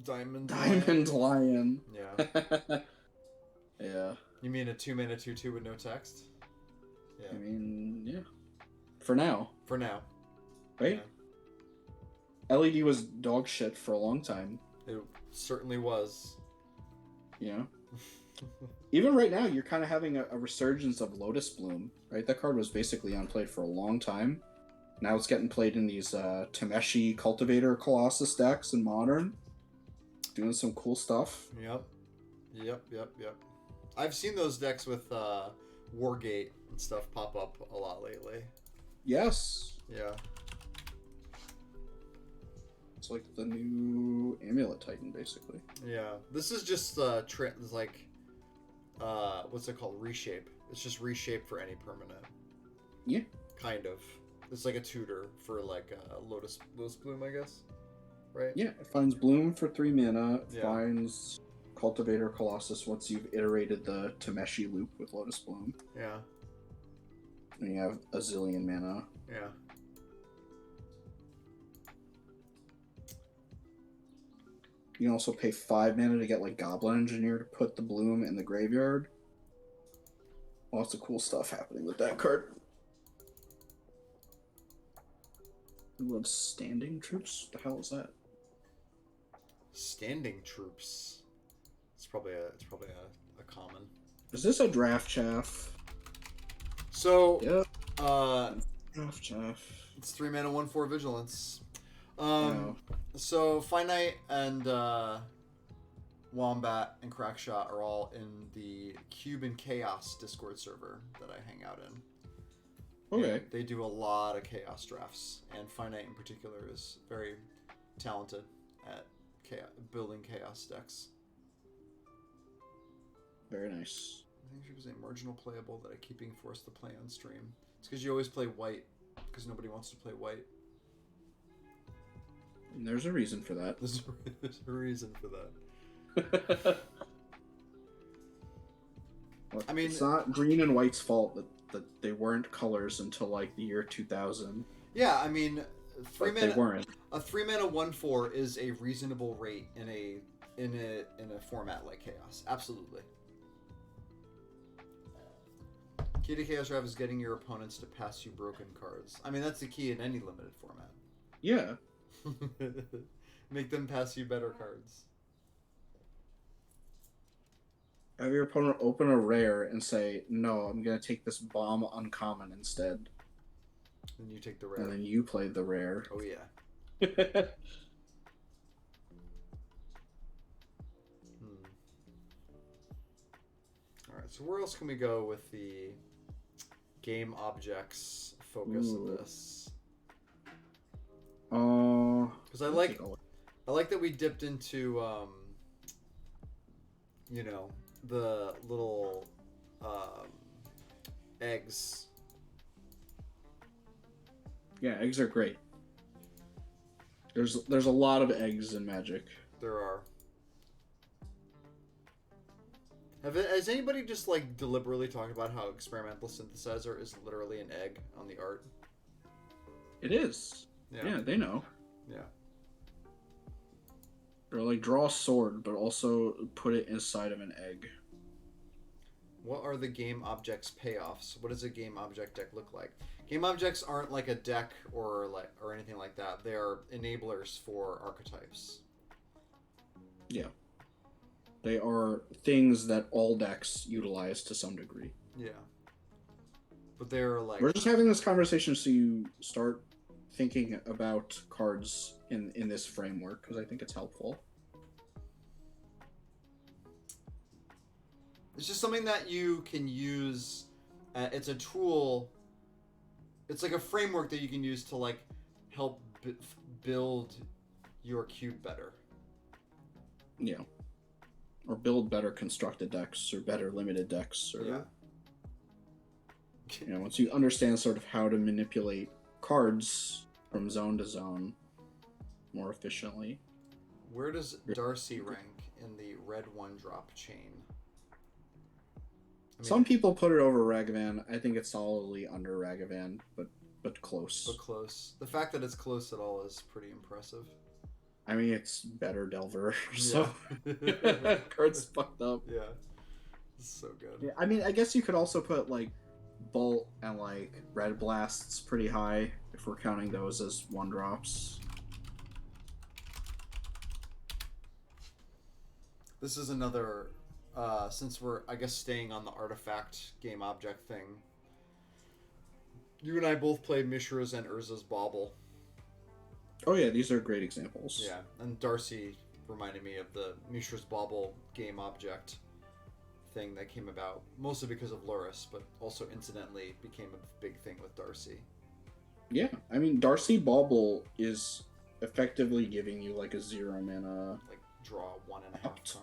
Diamond Lion. Yeah. Yeah. You mean a 2-mana 2/2 with no text? Yeah. I mean, yeah. For now. For now. Right? Yeah. LED was dog shit for a long time. It certainly was. Yeah. Even right now, you're kind of having a resurgence of Lotus Bloom, right? That card was basically unplayed for a long time. Now it's getting played in these Tameshi Cultivator Colossus decks in Modern. Doing some cool stuff. Yep. I've seen those decks with Wargate and stuff pop up a lot lately. Yes. Yeah. It's like the new Amulet Titan, basically. Yeah. This is just like what's it called? Reshape. It's just reshape for any permanent. Yeah. Kind of. It's like a tutor for like Lotus Bloom, I guess. Right? Yeah, it finds Bloom for 3 mana. It finds Cultivator Colossus once you've iterated the Tameshi loop with Lotus Bloom. Yeah. And you have a zillion mana. Yeah. You can also pay 5 mana to get like Goblin Engineer to put the Bloom in the graveyard. Lots of cool stuff happening with that card. I love Standing Troops. What the hell is that? Standing Troops. It's probably a common. Is this a Draft Chaff? So Draft Chaff. It's 3 mana 1/4 Vigilance. So Finite and Wombat and Crackshot are all in the Cube and Chaos Discord server that I hang out in. Okay. And they do a lot of Chaos drafts, and Finite in particular is very talented at building Chaos decks. Very nice. I think she was a marginal playable that I keep being forced to play on stream. It's because you always play white, because nobody wants to play white. And there's a reason for that. There's a reason for that. Well, I mean, it's not green and white's fault that they weren't colors until like the year 2000. Yeah, I mean, They weren't. A 3 mana 1/4 is a reasonable rate in a format like Chaos. Absolutely. Key to Chaos Draft is getting your opponents to pass you broken cards. I mean, that's the key in any limited format. Yeah. Make them pass you better cards. Have your opponent open a rare and say, "No, I'm gonna take this bomb uncommon instead." And you take the rare. And then you play the rare. Oh yeah. Alright, so where else can we go with the game objects focus of this? Because I like that we dipped into the little eggs. Yeah, eggs are great. There's a lot of eggs in Magic. There are. Has anybody just like deliberately talked about how experimental synthesizer is literally an egg on the art? It is. Yeah, they know. Yeah. Or like draw a sword, but also put it inside of an egg. What are the game objects payoffs? What does a game object deck look like? Game objects aren't like a deck or anything like that. They are enablers for archetypes. Yeah. They are things that all decks utilize to some degree. Yeah. But they're like We're just having this conversation so you start thinking about cards in this framework because I think it's helpful. it's just something that you can use. It's a tool. It's like a framework that you can use to like help build your cube better. Yeah. Or build better constructed decks or better limited decks. Or, Yeah. Once you understand sort of how to manipulate cards from zone to zone more efficiently. Where does Darcy rank in the red 1-drop chain? Some people put it over Ragavan. I think it's solidly under Ragavan, but close. But close. The fact that it's close at all is pretty impressive. I mean, it's better Delver, so Yeah. card's fucked up. Yeah. It's so good. Yeah, I mean, I guess you could also put like Bolt and like Red Blasts pretty high if we're counting those as 1-drops. This is another, since we're, I guess, staying on the artifact game object thing. You and I both played Mishra's and Urza's Bauble. Oh yeah, these are great examples. Yeah, and Darcy reminded me of the Mishra's Bauble game object thing that came about, mostly because of Loris, but also incidentally became a big thing with Darcy. Yeah, I mean, Darcy Bauble is effectively giving you like a 0 mana. Like, draw 1.5 cards?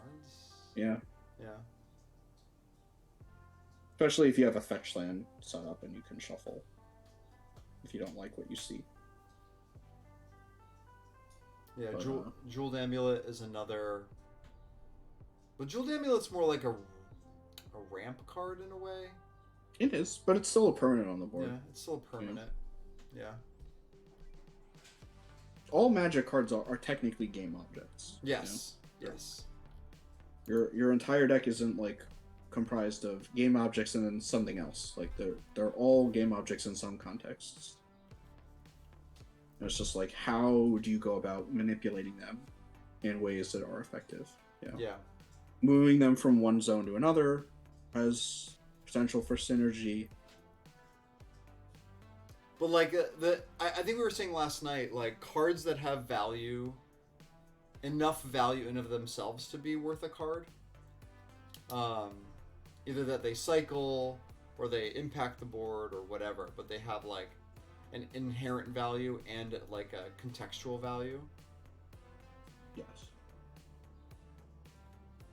Yeah. Yeah. Especially if you have a fetch land set up and you can shuffle. If you don't like what you see. Yeah, But, Jeweled Amulet is another... But Jeweled Amulet's more like a ramp card in a way. It is, but it's still a permanent on the board. Yeah, it's still permanent. Yeah. All Magic cards are technically game objects. Yes. Yes. Your entire deck isn't like comprised of game objects and then something else. Like they're all game objects in some contexts. And it's just like how do you go about manipulating them in ways that are effective? Yeah. Moving them from one zone to another has potential for synergy. But like I think we were saying last night, like cards that have value, enough value in of themselves to be worth a card. Either that they cycle or they impact the board or whatever, but they have like an inherent value and like a contextual value. Yes.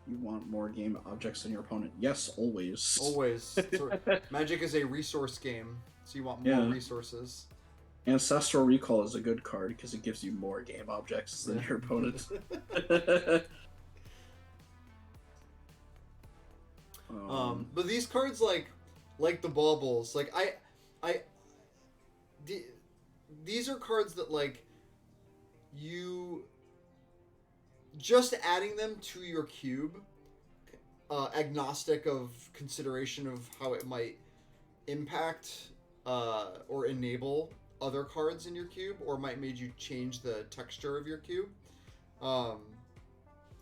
You want more game objects than your opponent? Yes, always. Always. So, Magic is a resource game, so you want more resources. Ancestral Recall is a good card because it gives you more game objects than your opponent. But these cards, like the baubles, like these are cards that like you just adding them to your cube, agnostic of consideration of how it might impact or enable other cards in your cube, or might make you change the texture of your cube.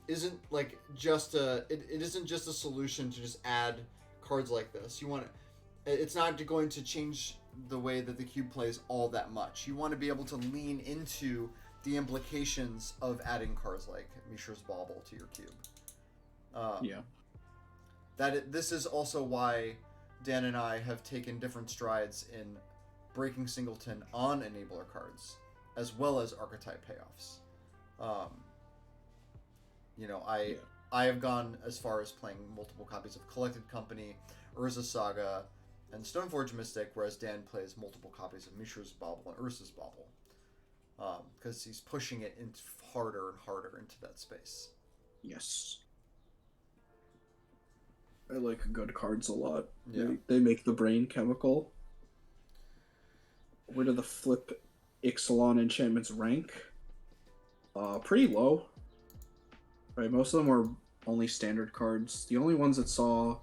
Isn't like just it isn't just a solution to just add cards like this. You want it's not going to change the way that the cube plays all that much. You want to be able to lean into the implications of adding cards like Mishra's Bauble to your cube. This is also why Dan and I have taken different strides in breaking Singleton on enabler cards, as well as archetype payoffs. I have gone as far as playing multiple copies of Collected Company, Urza Saga, and Stoneforge Mystic, whereas Dan plays multiple copies of Mishra's Bauble and Urza's Bauble. Because he's pushing it into harder and harder into that space. Yes. I like good cards a lot. Yeah. They make the brain chemical. Where do the flip Ixalan enchantments rank, pretty low. Right, most of them are only standard cards. The only ones that saw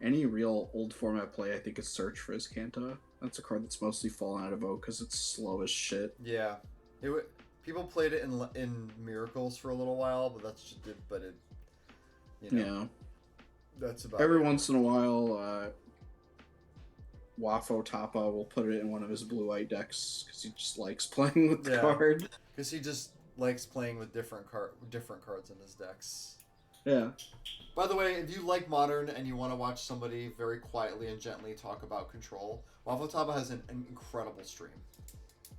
any real old format play, I think, is Search for Azcanta. That's a card that's mostly fallen out of vogue because it's slow as shit. Yeah, people played it in Miracles for a little while, but that's just it. But it, Yeah. That's about Every it. once in a while, Wafo Tapa will put it in one of his blue-white decks because he just likes playing with the card. Because he just likes playing with different cards in his decks. Yeah. By the way, if you like Modern and you want to watch somebody very quietly and gently talk about Control, Wafo Tapa has an incredible stream.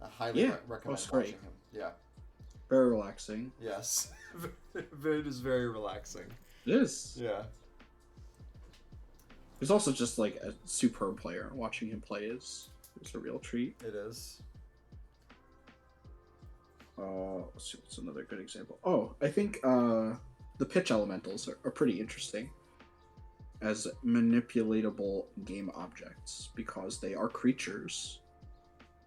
I highly recommend watching him. Yeah. Very relaxing. Yes. It is very relaxing. It is. Yeah. He's also just like a superb player. Watching him play is a real treat. It is. Let's see what's another good example. Oh, I think the pitch elementals are pretty interesting as manipulatable game objects because they are creatures.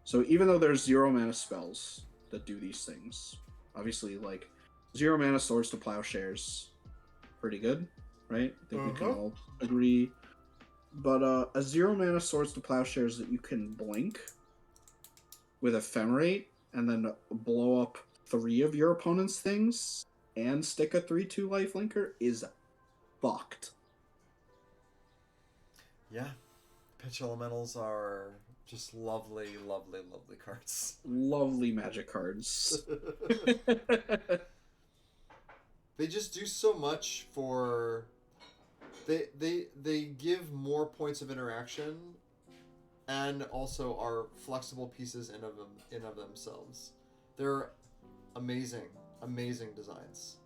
So even though there's 0 mana spells that do these things, obviously like 0 mana Swords to Plowshares, pretty good, right? I think we can all agree. But a 0 mana Swords to Plowshares that you can blink with Ephemerate and then blow up 3 of your opponent's things and stick a 3/2 lifelinker is fucked. Yeah. Pitch Elementals are just lovely, lovely, lovely cards. Lovely Magic cards. They just do so much for... They give more points of interaction and also are flexible pieces in of themselves. They're amazing designs.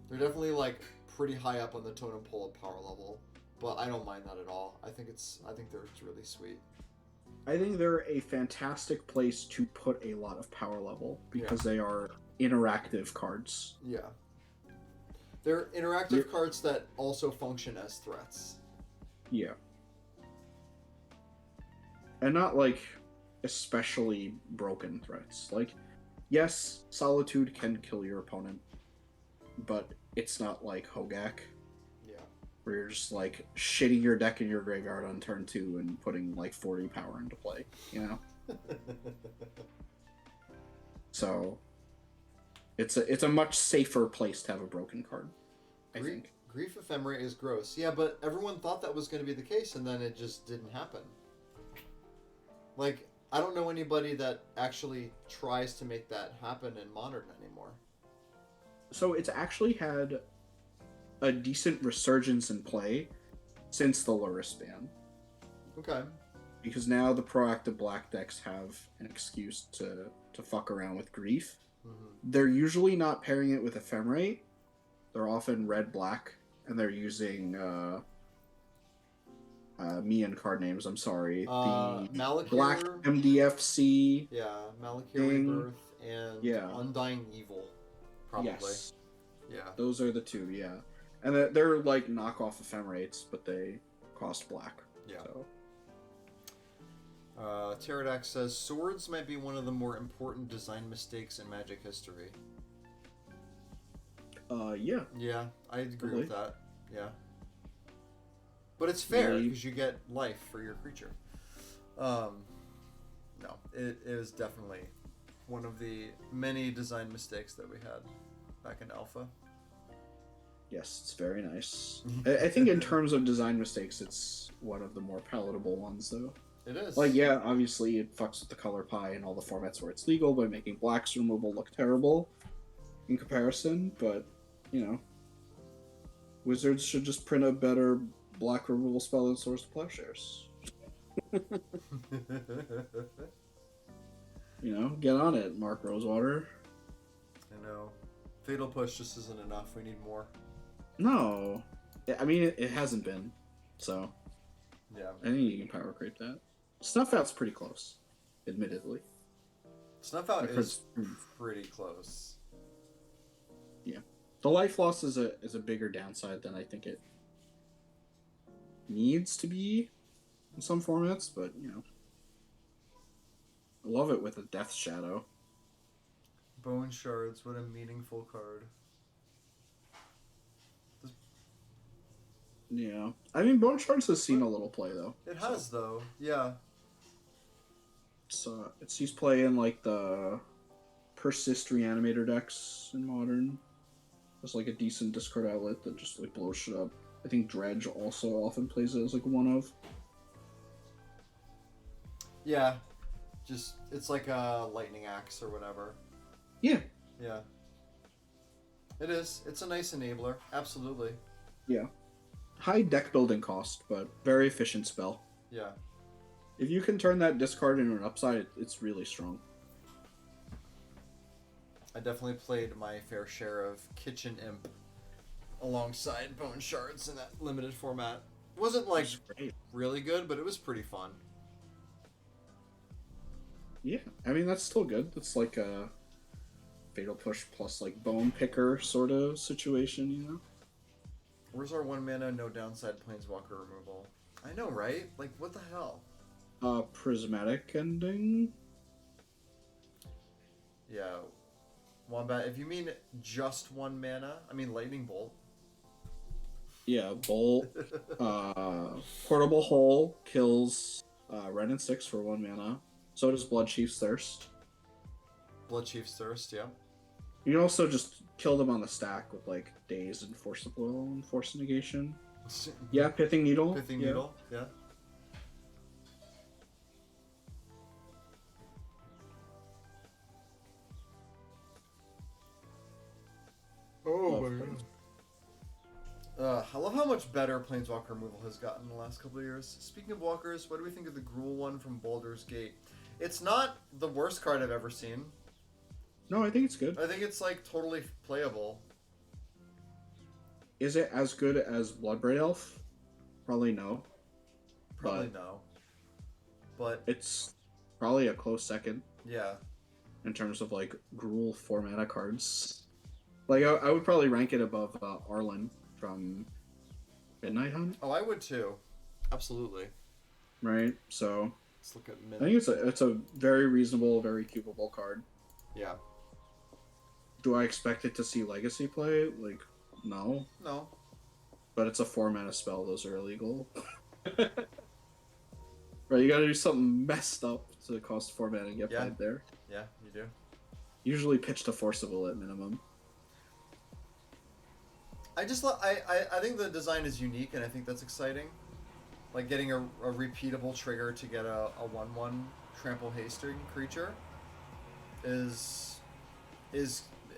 They're definitely like pretty high up on the totem pole of power level, but I don't mind that at all. I think they're really sweet. I think they're a fantastic place to put a lot of power level because they are interactive cards. Yeah. They're interactive cards that also function as threats. Yeah. And not like especially broken threats. Like, yes, Solitude can kill your opponent, but it's not like Hogak. Yeah. Where you're just like shitting your deck in your graveyard on turn 2 and putting like 40 power into play, you know? So it's a much safer place to have a broken card, I think. Grief Ephemerate is gross. Yeah, but everyone thought that was going to be the case, and then it just didn't happen. Like, I don't know anybody that actually tries to make that happen in Modern anymore. So it's actually had a decent resurgence in play since the Luris ban. Okay. Because now the proactive black decks have an excuse to fuck around with Grief. Mm-hmm. They're usually not pairing it with Ephemerate. They're often red-black, and they're using me and card names, I'm sorry. The Malakir, Black MDFC. Yeah, Malakir Rebirth and Yeah. Undying Evil, probably. Yes. Yeah. Those are the two, yeah. And they're like knockoff Ephemerates, but they cost black. Yeah. So. Pterodax says, swords might be one of the more important design mistakes in Magic history. Yeah. Yeah, I agree with that. Yeah. But it's fair, because you get life for your creature. No, it is definitely one of the many design mistakes that we had back in Alpha. Yes, it's very nice. I think in terms of design mistakes, it's one of the more palatable ones, though. It is. Like, yeah, obviously it fucks with the color pie and all the formats where it's legal by making black's removal look terrible in comparison, but, you know, Wizards should just print a better black removal spell than Swords to Plowshares. You know, get on it, Mark Rosewater. I know. Fatal Push just isn't enough. We need more. No. I mean, it hasn't been, so... Yeah. I think you can power creep that. Snuff Out's pretty close, admittedly. Snuff Out is pretty close. Yeah. The life loss is a bigger downside than I think it needs to be in some formats, but, you know. love it with a Death Shadow. Bone Shards, what a meaningful card. Yeah. I mean, Bone Shards has seen a little play, though. It has, though. Yeah. It's used play in, like, the Persist Reanimator decks in Modern. There's, like, a decent discard outlet that just, like, blows shit up. I think Dredge also often plays it as, like, one of. Yeah. Just, it's like a Lightning Axe or whatever. Yeah. Yeah. It is. It's a nice enabler. Absolutely. Yeah. High deck building cost, but very efficient spell. Yeah. If you can turn that discard into an upside, it's really strong. I definitely played my fair share of Kitchen Imp alongside Bone Shards in that limited format. It wasn't like really good, but it was pretty fun. Yeah, I mean that's still good. It's like a Fatal Push plus like Bone Picker sort of situation, you know? Where's our 1 mana, no downside Planeswalker removal? I know, right? Like, what the hell? Prismatic Ending? Yeah. Wombat, if you mean just 1 mana, I mean Lightning Bolt. Yeah, Bolt. Portable Hole kills Red and 6 for 1 mana. So does Blood Chief's Thirst. Blood Chief's Thirst, yeah. You can also just kill them on the stack with like Daze and Force of Will and Force of Negation. Yeah, Pithing Needle. Pithing Needle, yeah. Oh my god. I love how much better Planeswalker removal has gotten in the last couple of years. Speaking of walkers, what do we think of the Gruul one from Baldur's Gate? It's not the worst card I've ever seen. No, I think it's good. I think it's like totally playable. Is it as good as Bloodbraid Elf? Probably no. Probably no. But it's probably a close second. Yeah. In terms of like Gruul 4 mana cards. Like I would probably rank it above Arlen from Midnight Hunt. Oh, I would too. Absolutely. Right. So let's look at I think it's a very reasonable, very cubable card. Yeah. Do I expect it to see Legacy play? Like, no. No. But it's a 4 mana spell. Those are illegal. Right. You got to do something messed up to cost 4 mana and get played there. Yeah, you do. Usually pitch to Forcible at minimum. I think the design is unique, and I think that's exciting. Like getting a repeatable trigger to get a 1/1 trample hasting creature is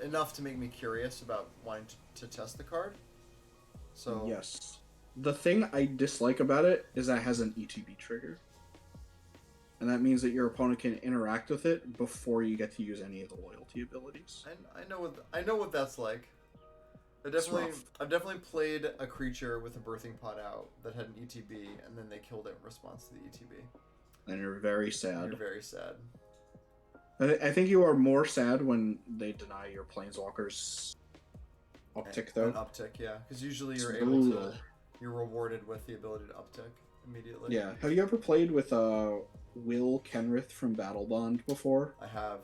enough to make me curious about wanting to test the card. So yes, the thing I dislike about it is that it has an ETB trigger, and that means that your opponent can interact with it before you get to use any of the loyalty abilities. I know what that's like. I've definitely played a creature with a birthing pod out that had an ETB, and then they killed it in response to the ETB. And you're very sad. You're very sad. I think you are more sad when they deny your Planeswalkers uptick, though. An uptick, yeah, because usually you're rewarded with the ability to uptick immediately. Yeah. Have you ever played with Will Kenrith from Battle Bond before? I have.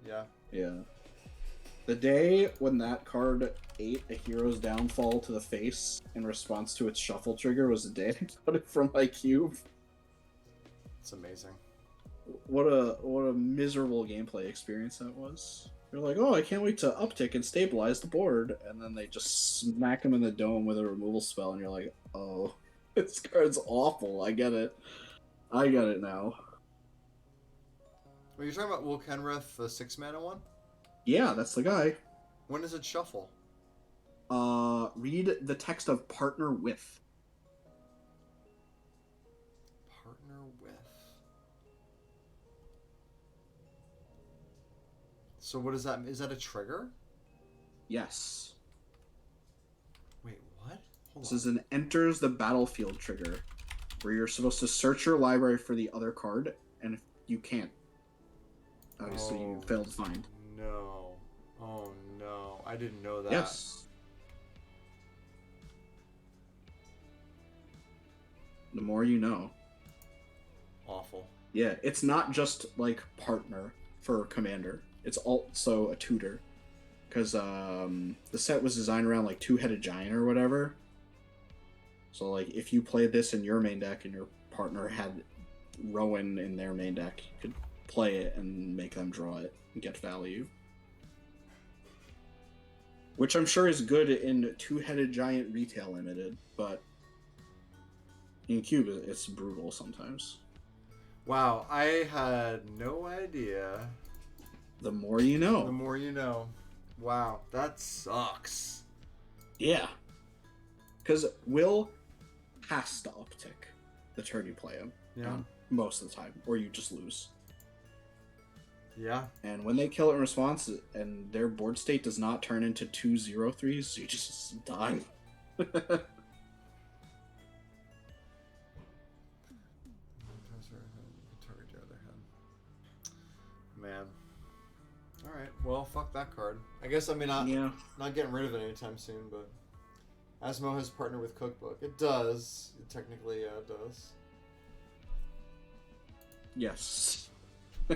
Yeah. Yeah. The day when that card ate a hero's downfall to the face in response to its shuffle trigger was the day I got it from my cube. It's amazing. What a miserable gameplay experience that was. You're like, oh, I can't wait to uptick and stabilize the board, and then they just smack him in the dome with a removal spell, and you're like, oh, this card's awful. I get it. I get it now. Are you talking about Will Kenrith, the 6 mana one? Yeah, that's the guy. When does it shuffle? Read the text of Partner With. Partner With. So what is that? Is that a trigger? Yes. Wait, what? This is an enters the battlefield trigger, where you're supposed to search your library for the other card, and if you can't, obviously you fail to find. No. Oh no. I didn't know that. Yes. The more you know. Awful. Yeah, it's not just like partner for commander. It's also a tutor because the set was designed around like two-headed giant or whatever. So like if you played this in your main deck and your partner had Rowan in their main deck, you could play it and make them draw it and get value. Which I'm sure is good in two-headed giant retail limited, but in cube it's brutal sometimes. Wow, I had no idea. The more you know. The more you know. Wow, that sucks. Yeah. Because Will has to uptick the turn you play him. Yeah. Most of the time, or you just lose. Yeah. And when they kill it in response, and their board state does not turn into 2/0/3s, you just die. Man. Alright, well, fuck that card. I guess, I mean, not getting rid of it anytime soon, but Asmo has partnered with Cookbook. It does. It technically does. Yes. I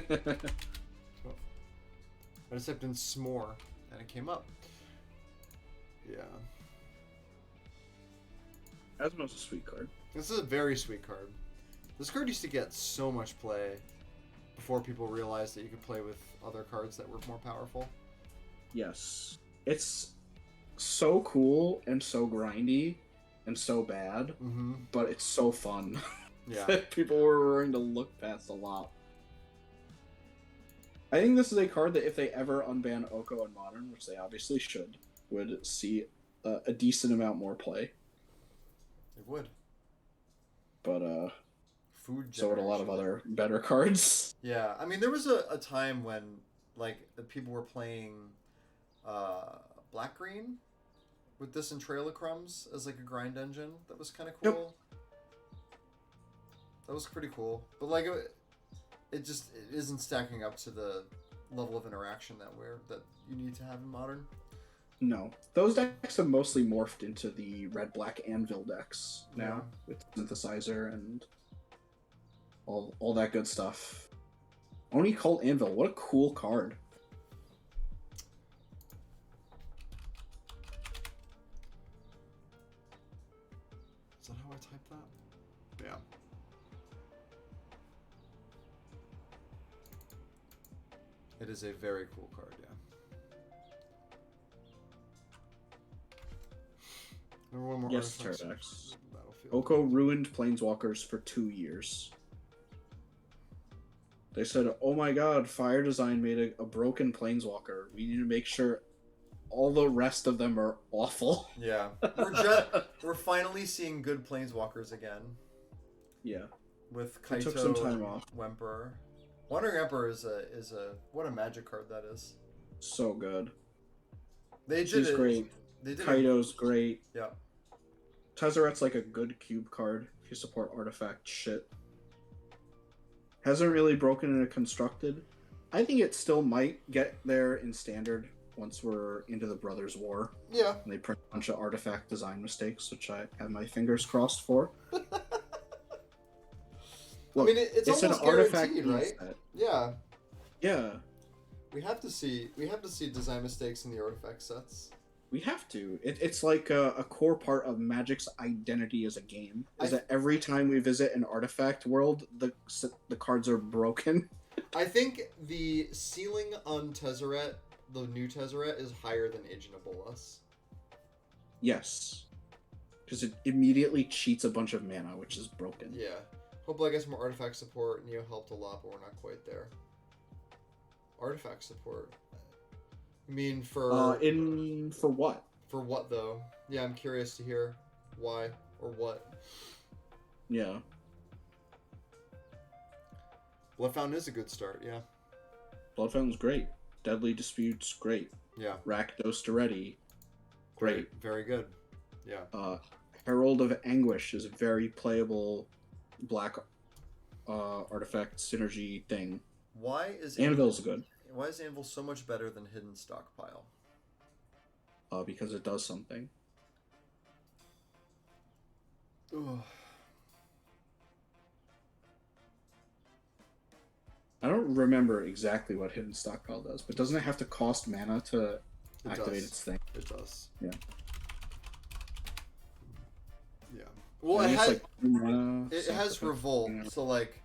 just typed in s'more, and it came up. Yeah. Asmo's a sweet card. This is a very sweet card. This card used to get so much play before people realized that you could play with other cards that were more powerful. Yes. It's so cool and so grindy and so bad, but it's so fun. Yeah. People were willing to look past a lot. I think this is a card that if they ever unban Oko in Modern, which they obviously should, would see a decent amount more play. It would. But, Food so would a lot of other better cards. Yeah, I mean, there was a time when, like, people were playing Black-Green with this and Trail of Crumbs as, like, a grind engine. That was kind of cool. Yep. That was pretty cool. But, like, it isn't stacking up to the level of interaction that you need to have in Modern. No. Those decks have mostly morphed into the red-black Anvil decks now, with Synthesizer and all that good stuff. Oni Cult Anvil, what a cool card. Is that how I type that? Yeah. It is a very cool card, yeah. Number one more Yes, artifacts. Terrax. Oko ruined Planeswalkers for 2 years. They said, oh my god, Fire Design made a broken Planeswalker. We need to make sure all the rest of them are awful. Yeah. We're finally seeing good Planeswalkers again. Yeah. With Kaito took some time off. Wemper. Wandering Emperor is a what a magic card that is. So good. She's great. Kaito's great. Yeah. Tezzeret's like a good cube card if you support artifact shit. Hasn't really broken into constructed. I think it still might get there in standard once we're into the Brothers' War. Yeah. And they print a bunch of artifact design mistakes, which I have my fingers crossed for. Look, I mean, it's almost an artifact guaranteed, right? set. Yeah. Yeah. We have to see design mistakes in the artifact sets. We have to. It's like a core part of Magic's identity as a game. Is that every time we visit an artifact world, the cards are broken. I think the ceiling on Tezzeret, the new Tezzeret, is higher than Agent of Bolas. Yes. Because it immediately cheats a bunch of mana, which is broken. Yeah. Hopefully I get some more artifact support. Neo helped a lot, but we're not quite there. Artifact support. I mean, for what? For what though? Yeah, I'm curious to hear why or what. Yeah. Blood Fountain is a good start. Yeah. Blood Fountain's great. Deadly Disputes, great. Yeah. Rakdos Duretti, great. Very good. Yeah. Herald of Anguish is a very playable black artifact synergy thing. Why is Anvil's good? Why is Anvil so much better than Hidden Stockpile? Because it does something. Ugh. don't remember exactly what Hidden Stockpile does, but doesn't it have to cost mana to activate its thing? It does. Yeah. Yeah. Well, And it has like mana, it has sacrifice, revolt, mana. so like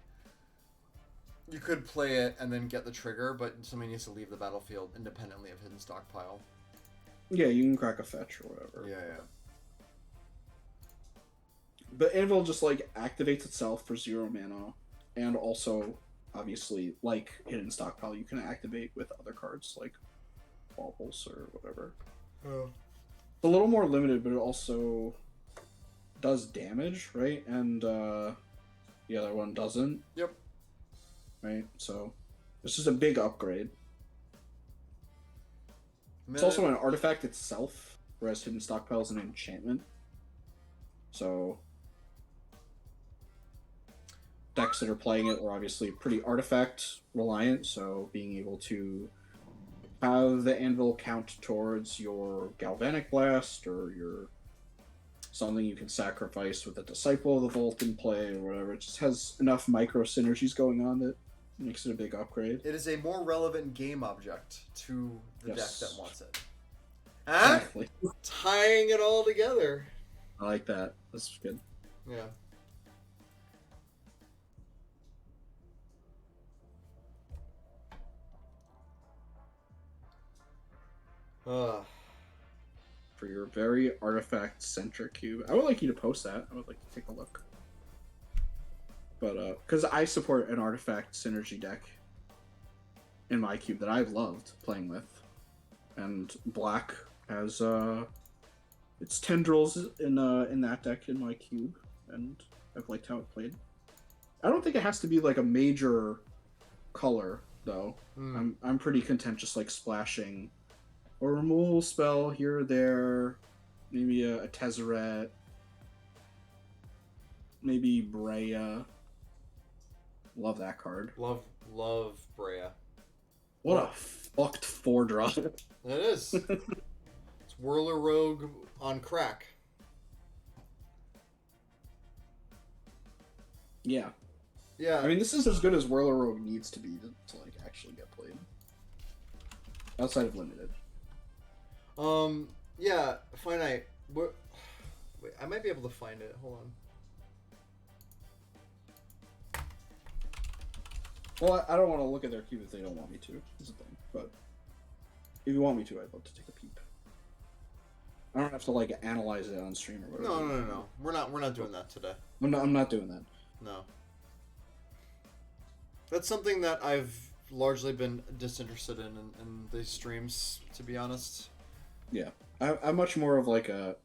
you could play it and then get the trigger, but somebody needs to leave the battlefield independently of Hidden Stockpile. Yeah, you can crack a fetch or whatever. Yeah. But Anvil just like activates itself for 0 mana, and also obviously like Hidden Stockpile, you can activate with other cards like Baubles or whatever. Oh. It's a little more limited, but it also does damage, right? And the other one doesn't. Yep. Right, so it's just a big upgrade. It's also an artifact itself, whereas Hidden Stockpile is an enchantment. So decks that are playing it are obviously pretty artifact reliant, so being able to have the anvil count towards your Galvanic Blast or your something you can sacrifice with a Disciple of the Vault in play or whatever. It just has enough micro synergies going on that makes it a big upgrade. It is a more relevant game object to the deck that wants it. Huh? Exactly. Tying it all together. I like that. That's good. Yeah. For your very artifact-centric cube. I would like you to post that. I would like to take a look. But, because I support an artifact synergy deck in my cube that I've loved playing with. And black has, its tendrils in that deck in my cube. And I've liked how it played. I don't think it has to be, like, a major color, though. I'm pretty content just, like, splashing a removal spell here or there, maybe a Tezzeret, maybe Brea. Love that card. Love Brea. What a fucked 4-drop. It is. It's Whirler Rogue on crack. Yeah. Yeah. I mean, this is as good as Whirler Rogue needs to be to like actually get played. Outside of limited. Yeah, Finite. Wait, I might be able to find it. Hold on. Well, I don't want to look at their cube if they don't want me to, is the thing. But if you want me to, I'd love to take a peep. I don't have to like analyze it on stream or whatever. No. We're not doing that today. I'm not doing that. No. That's something that I've largely been disinterested in the streams, to be honest. Yeah, I'm much more of like a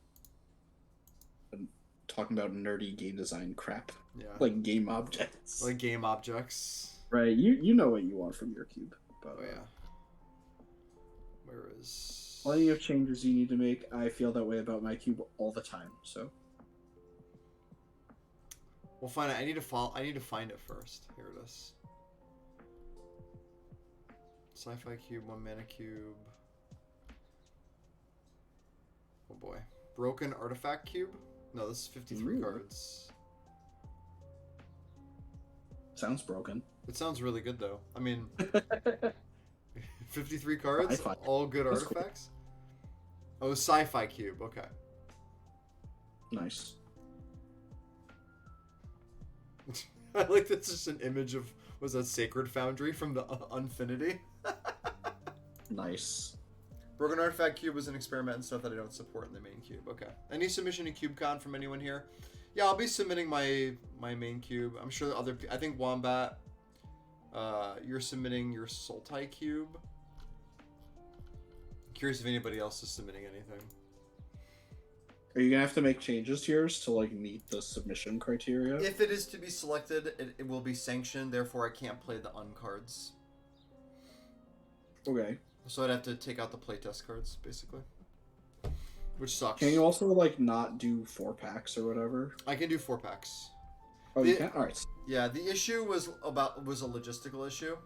talking about nerdy game design crap. Yeah. Like game objects. Like game objects. Right. You know what you want from your cube. But, oh yeah. Where is? Plenty of changes you need to make. I feel that way about my cube all the time. So. Well, fine. I need to find it first. Here it is. Sci-fi cube, 1 mana cube. Oh boy. Broken artifact cube? No, this is 53 cards. Sounds broken. It sounds really good though. I mean, 53 cards, Sci-fi. all good That's artifacts. Cool. Oh, sci-fi cube. Okay. Nice. I like that's just an image of, was that Sacred Foundry from the Unfinity? Nice. Broken Artifact Cube was an experiment and stuff that I don't support in the main cube. Okay. Any submission to CubeCon from anyone here? Yeah, I'll be submitting my main cube. I'm sure I think Wombat, you're submitting your Sultai cube. Curious if anybody else is submitting anything. Are you gonna have to make changes to yours to like meet the submission criteria? If it is to be selected, it will be sanctioned. Therefore, I can't play the uncards. Okay. So I'd have to take out the playtest cards, basically. Which sucks. Can you also like not do 4-packs or whatever? I can do 4-packs. Oh, you can? Alright. Yeah, the issue was a logistical issue.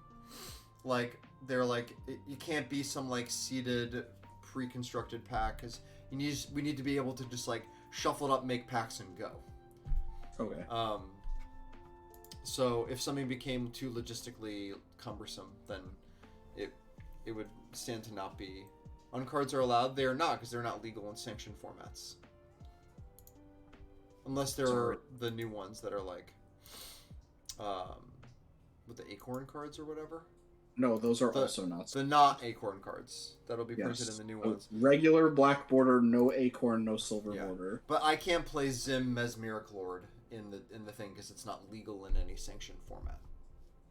Like, they're like, you can't be some like seeded, pre-constructed pack, because we need to be able to just like shuffle it up, make packs, and go. Okay. So if something became too logistically cumbersome, then it it would stand to not be. Uncards are allowed. They are not, because they're not legal in sanctioned formats. Unless there are the new ones that are like, with the acorn cards or whatever. No, those are also not. The not acorn cards that'll be printed in the new ones. Regular black border, no acorn, no silver border. But I can't play Zim Mesmeric Lord in the thing because it's not legal in any sanctioned format.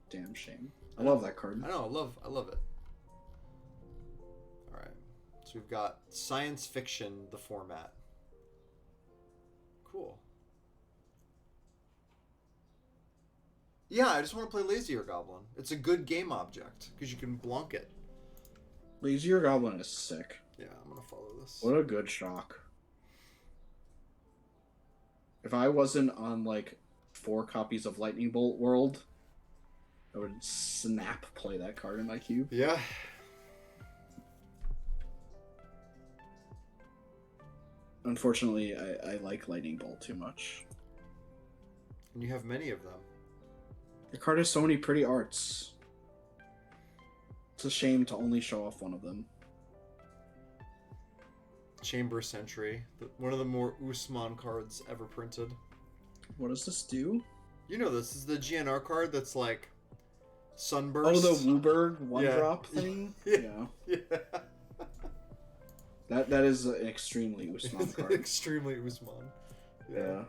Damn shame. I love that card. I know. I love it. All right. So we've got science fiction, the format. Cool. Yeah, I just want to play Lazier Goblin. It's a good game object because you can blonk it. Lazier Goblin is sick. Yeah, I'm gonna follow this. What a good shock. If I wasn't on like 4 copies of Lightning Bolt World, I would snap play that card in my cube. Yeah. Unfortunately, I like Lightning Bolt too much. And you have many of them. The card has so many pretty arts. It's a shame to only show off one of them. Chamber Sentry, one of the more Usman cards ever printed. What does this do? You know this is the GNR card that's like Sunburst. Oh, the Wooburg one-drop thing? Yeah. That is an extremely Usman card. Extremely Usman. Yeah.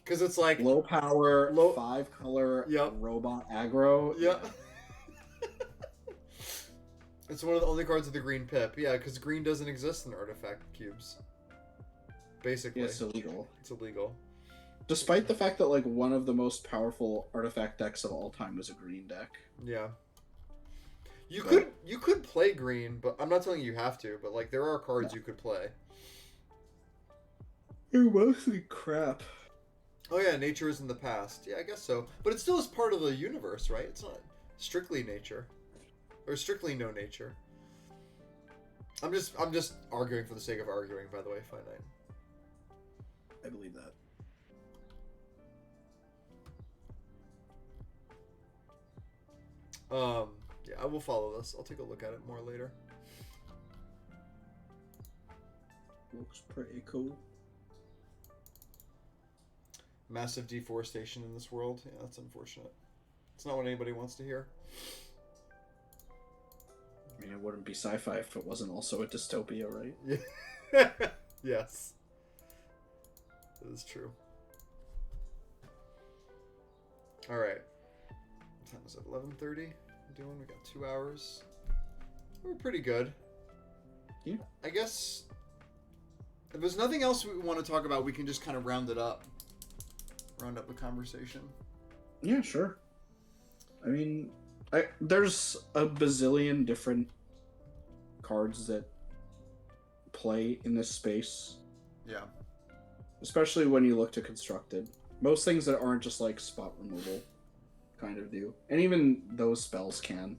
Because it's like... Low power, 5-color, robot aggro. Yeah. It's one of the only cards with the green pip. Yeah, because green doesn't exist in artifact cubes. Basically. Yeah, it's illegal. It's illegal. Despite the fact that, like, one of the most powerful artifact decks of all time was a green deck. Yeah. You could play green, but I'm not telling you have to, but, like, there are cards you could play. They're mostly crap. Oh yeah, nature is in the past. Yeah, I guess so. But it still is part of the universe, right? It's not strictly nature. Or strictly no nature. I'm just arguing for the sake of arguing, by the way, Finite. I believe that. Yeah, I will follow this. I'll take a look at it more later. Looks pretty cool. Massive deforestation in this world. Yeah, that's unfortunate. It's not what anybody wants to hear. I mean, it wouldn't be sci-fi if it wasn't also a dystopia, right? Yeah. Yes. That is true. Alright. What time is it? 11:30? Doing? We got 2 hours. We're pretty good. Yeah. I guess if there's nothing else we want to talk about, we can just kind of round it up. Round up the conversation. Yeah, sure. I mean, there's a bazillion different cards that play in this space. Yeah. Especially when you look to Constructed. Most things that aren't just like spot removal kind of do. And even those spells can.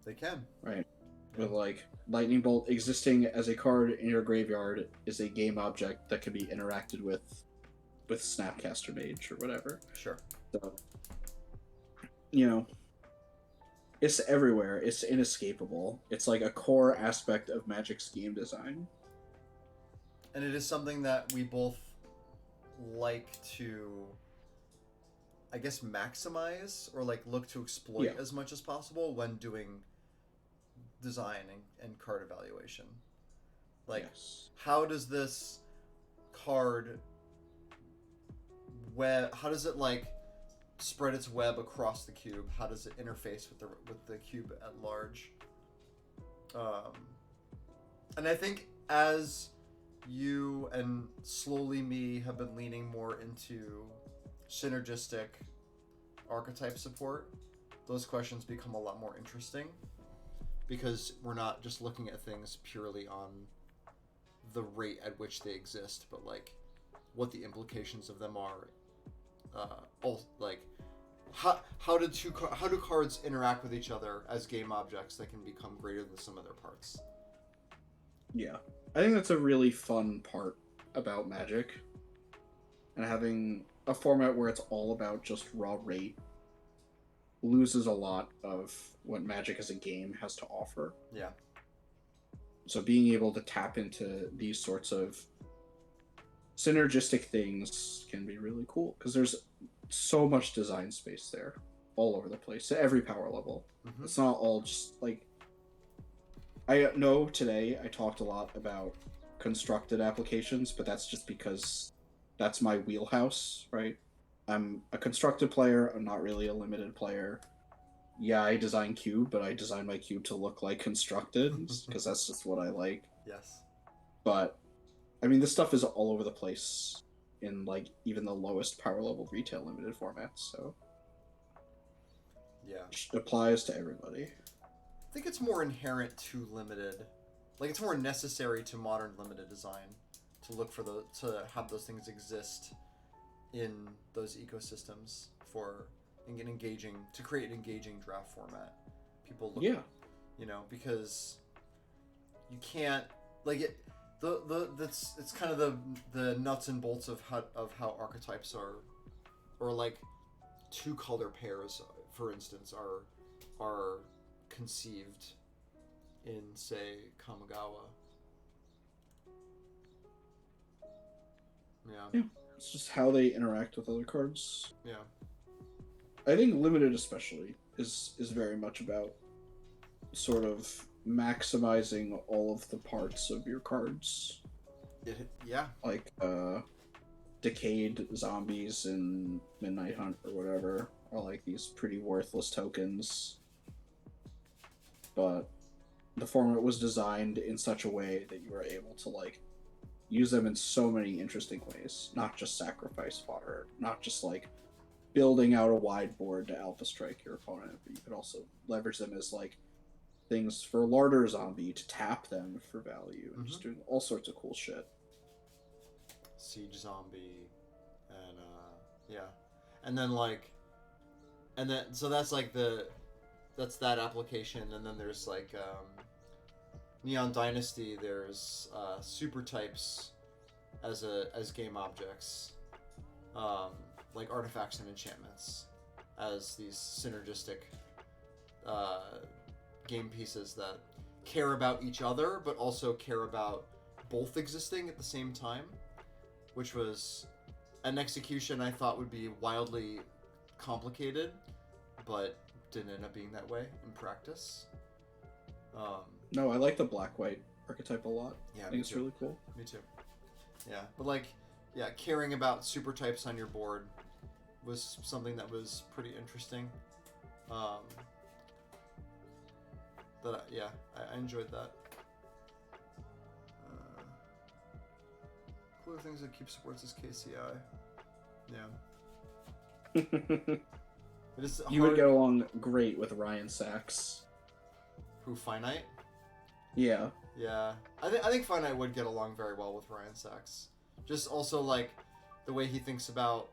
They can. Right. Yeah. With like Lightning Bolt existing as a card in your graveyard is a game object that can be interacted with Snapcaster Mage or whatever. Sure. So, you know, it's everywhere. It's inescapable. It's like a core aspect of Magic's game design. And it is something that we both like to, I guess, maximize or like look to exploit as much as possible when doing design and card evaluation. Like, how does this card how does it like spread its web across the cube? How does it interface with the cube at large? And I think as you and slowly me have been leaning more into synergistic archetype support, those questions become a lot more interesting because we're not just looking at things purely on the rate at which they exist, but like what the implications of them are. Like how do cards interact with each other as game objects that can become greater than some of their parts? Yeah, I think that's a really fun part about Magic, and having a format where it's all about just raw rate loses a lot of what Magic as a game has to offer. Yeah. So being able to tap into these sorts of synergistic things can be really cool because there's so much design space there all over the place at every power level. Mm-hmm. It's not all just like I know today I talked a lot about constructed applications, but that's just because that's my wheelhouse, right? I'm a constructed player, I'm not really a limited player. Yeah, I design cube, but I design my cube to look like constructed because that's just what I like. Yes. But I mean, this stuff is all over the place in like even the lowest power level retail limited formats, so Yeah. it applies to everybody. I think it's more inherent to limited, like it's more necessary to modern limited design to look for to have those things exist in those ecosystems for engaging to create an engaging draft format. People look, you know, because you can't like it. That's it's kind of the nuts and bolts of how archetypes are, or like two color pairs, for instance, are conceived in, say, Kamigawa. Yeah. It's just how they interact with other cards. Yeah. I think limited especially is very much about sort of maximizing all of the parts of your cards. Yeah. Like decayed zombies and Midnight Hunt or whatever are like these pretty worthless tokens. But the format was designed in such a way that you were able to like use them in so many interesting ways, not just sacrifice fodder, not just like building out a wide board to alpha strike your opponent, but you could also leverage them as like things for larder zombie to tap them for value and just doing all sorts of cool shit. Siege zombie, and yeah, and then like, and then so that's like that's that application, and then there's like Neon Dynasty. There's super types as game objects, like artifacts and enchantments, as these synergistic game pieces that care about each other, but also care about both existing at the same time, which was an execution I thought would be wildly complicated, but didn't end up being that way in practice. No, I like the black-white archetype a lot. Yeah, I think it's really cool. Me too. Yeah, but like, yeah, caring about super types on your board was something that was pretty interesting. I enjoyed that. Cooler things that keep supports is KCI. Yeah. It is you would get along great with Ryan Sachs. Who, Finite? Yeah. Yeah. I think Finite would get along very well with Ryan Sachs. Just also like the way he thinks about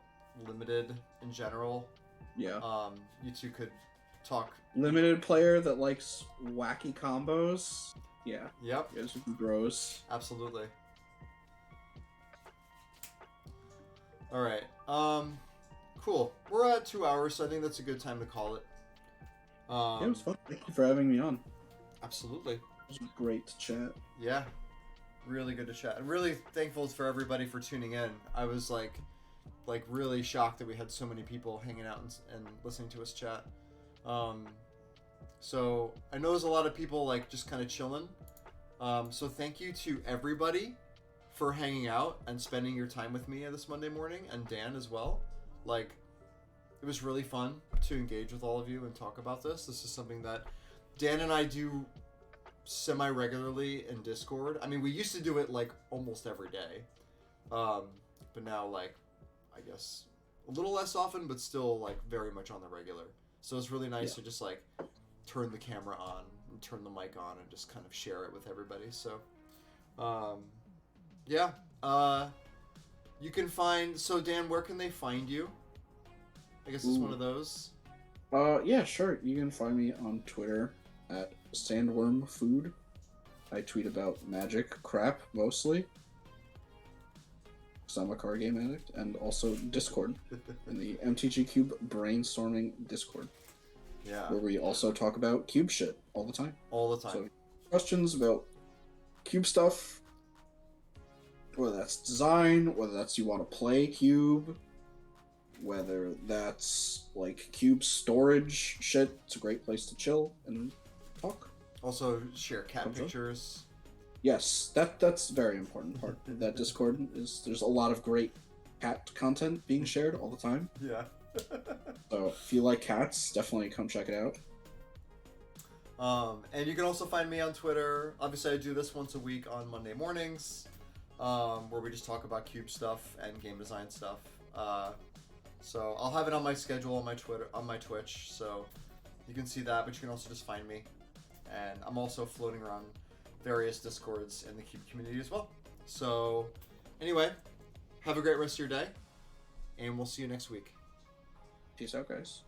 limited in general. Yeah. You two could talk. Limited player that likes wacky combos. Yeah. Yep. You guys would be bros. Absolutely. Alright. Cool. We're at 2 hours, so I think that's a good time to call it. Yeah, it was fun. Thank you for having me on. Absolutely. It was great to chat. Yeah. Really good to chat. I'm really thankful for everybody for tuning in. I was like really shocked that we had so many people hanging out and listening to us chat. So I know there's a lot of people like just kind of chilling. So thank you to everybody for hanging out and spending your time with me this Monday morning, and Dan as well. Like, it was really fun to engage with all of you and talk about this. This is something that Dan and I do semi-regularly in Discord. I mean, we used to do it like almost every day. But now, like, I guess a little less often, but still like very much on the regular. So it's really nice to just like turn the camera on and turn the mic on and just kind of share it with everybody. So, yeah. You can find... So, Dan, where can they find you? I guess it's one of those. Yeah, sure. You can find me on Twitter at sandwormfood. I tweet about magic crap, mostly. because I'm a card game addict, and also Discord, in the MTG Cube brainstorming Discord, Yeah. where we also talk about cube shit all the time. All the time. So, questions about cube stuff, whether that's design, whether that's you want to play cube, whether that's like cube storage shit, it's a great place to chill and talk. Also, share cat Thumbs up. pictures. Yes, that's a very important part of that Discord. Is there's a lot of great cat content being shared all the time. Yeah. So if you like cats, definitely come check it out. And you can also find me on Twitter. Obviously, I do this once a week on Monday mornings, where we just talk about cube stuff and game design stuff. So I'll have it on my schedule on my Twitter, on my Twitch, so you can see that. But you can also just find me, and I'm also floating around various Discords in the cube community as well. So anyway, have a great rest of your day, and we'll see you next week. Peace out, guys.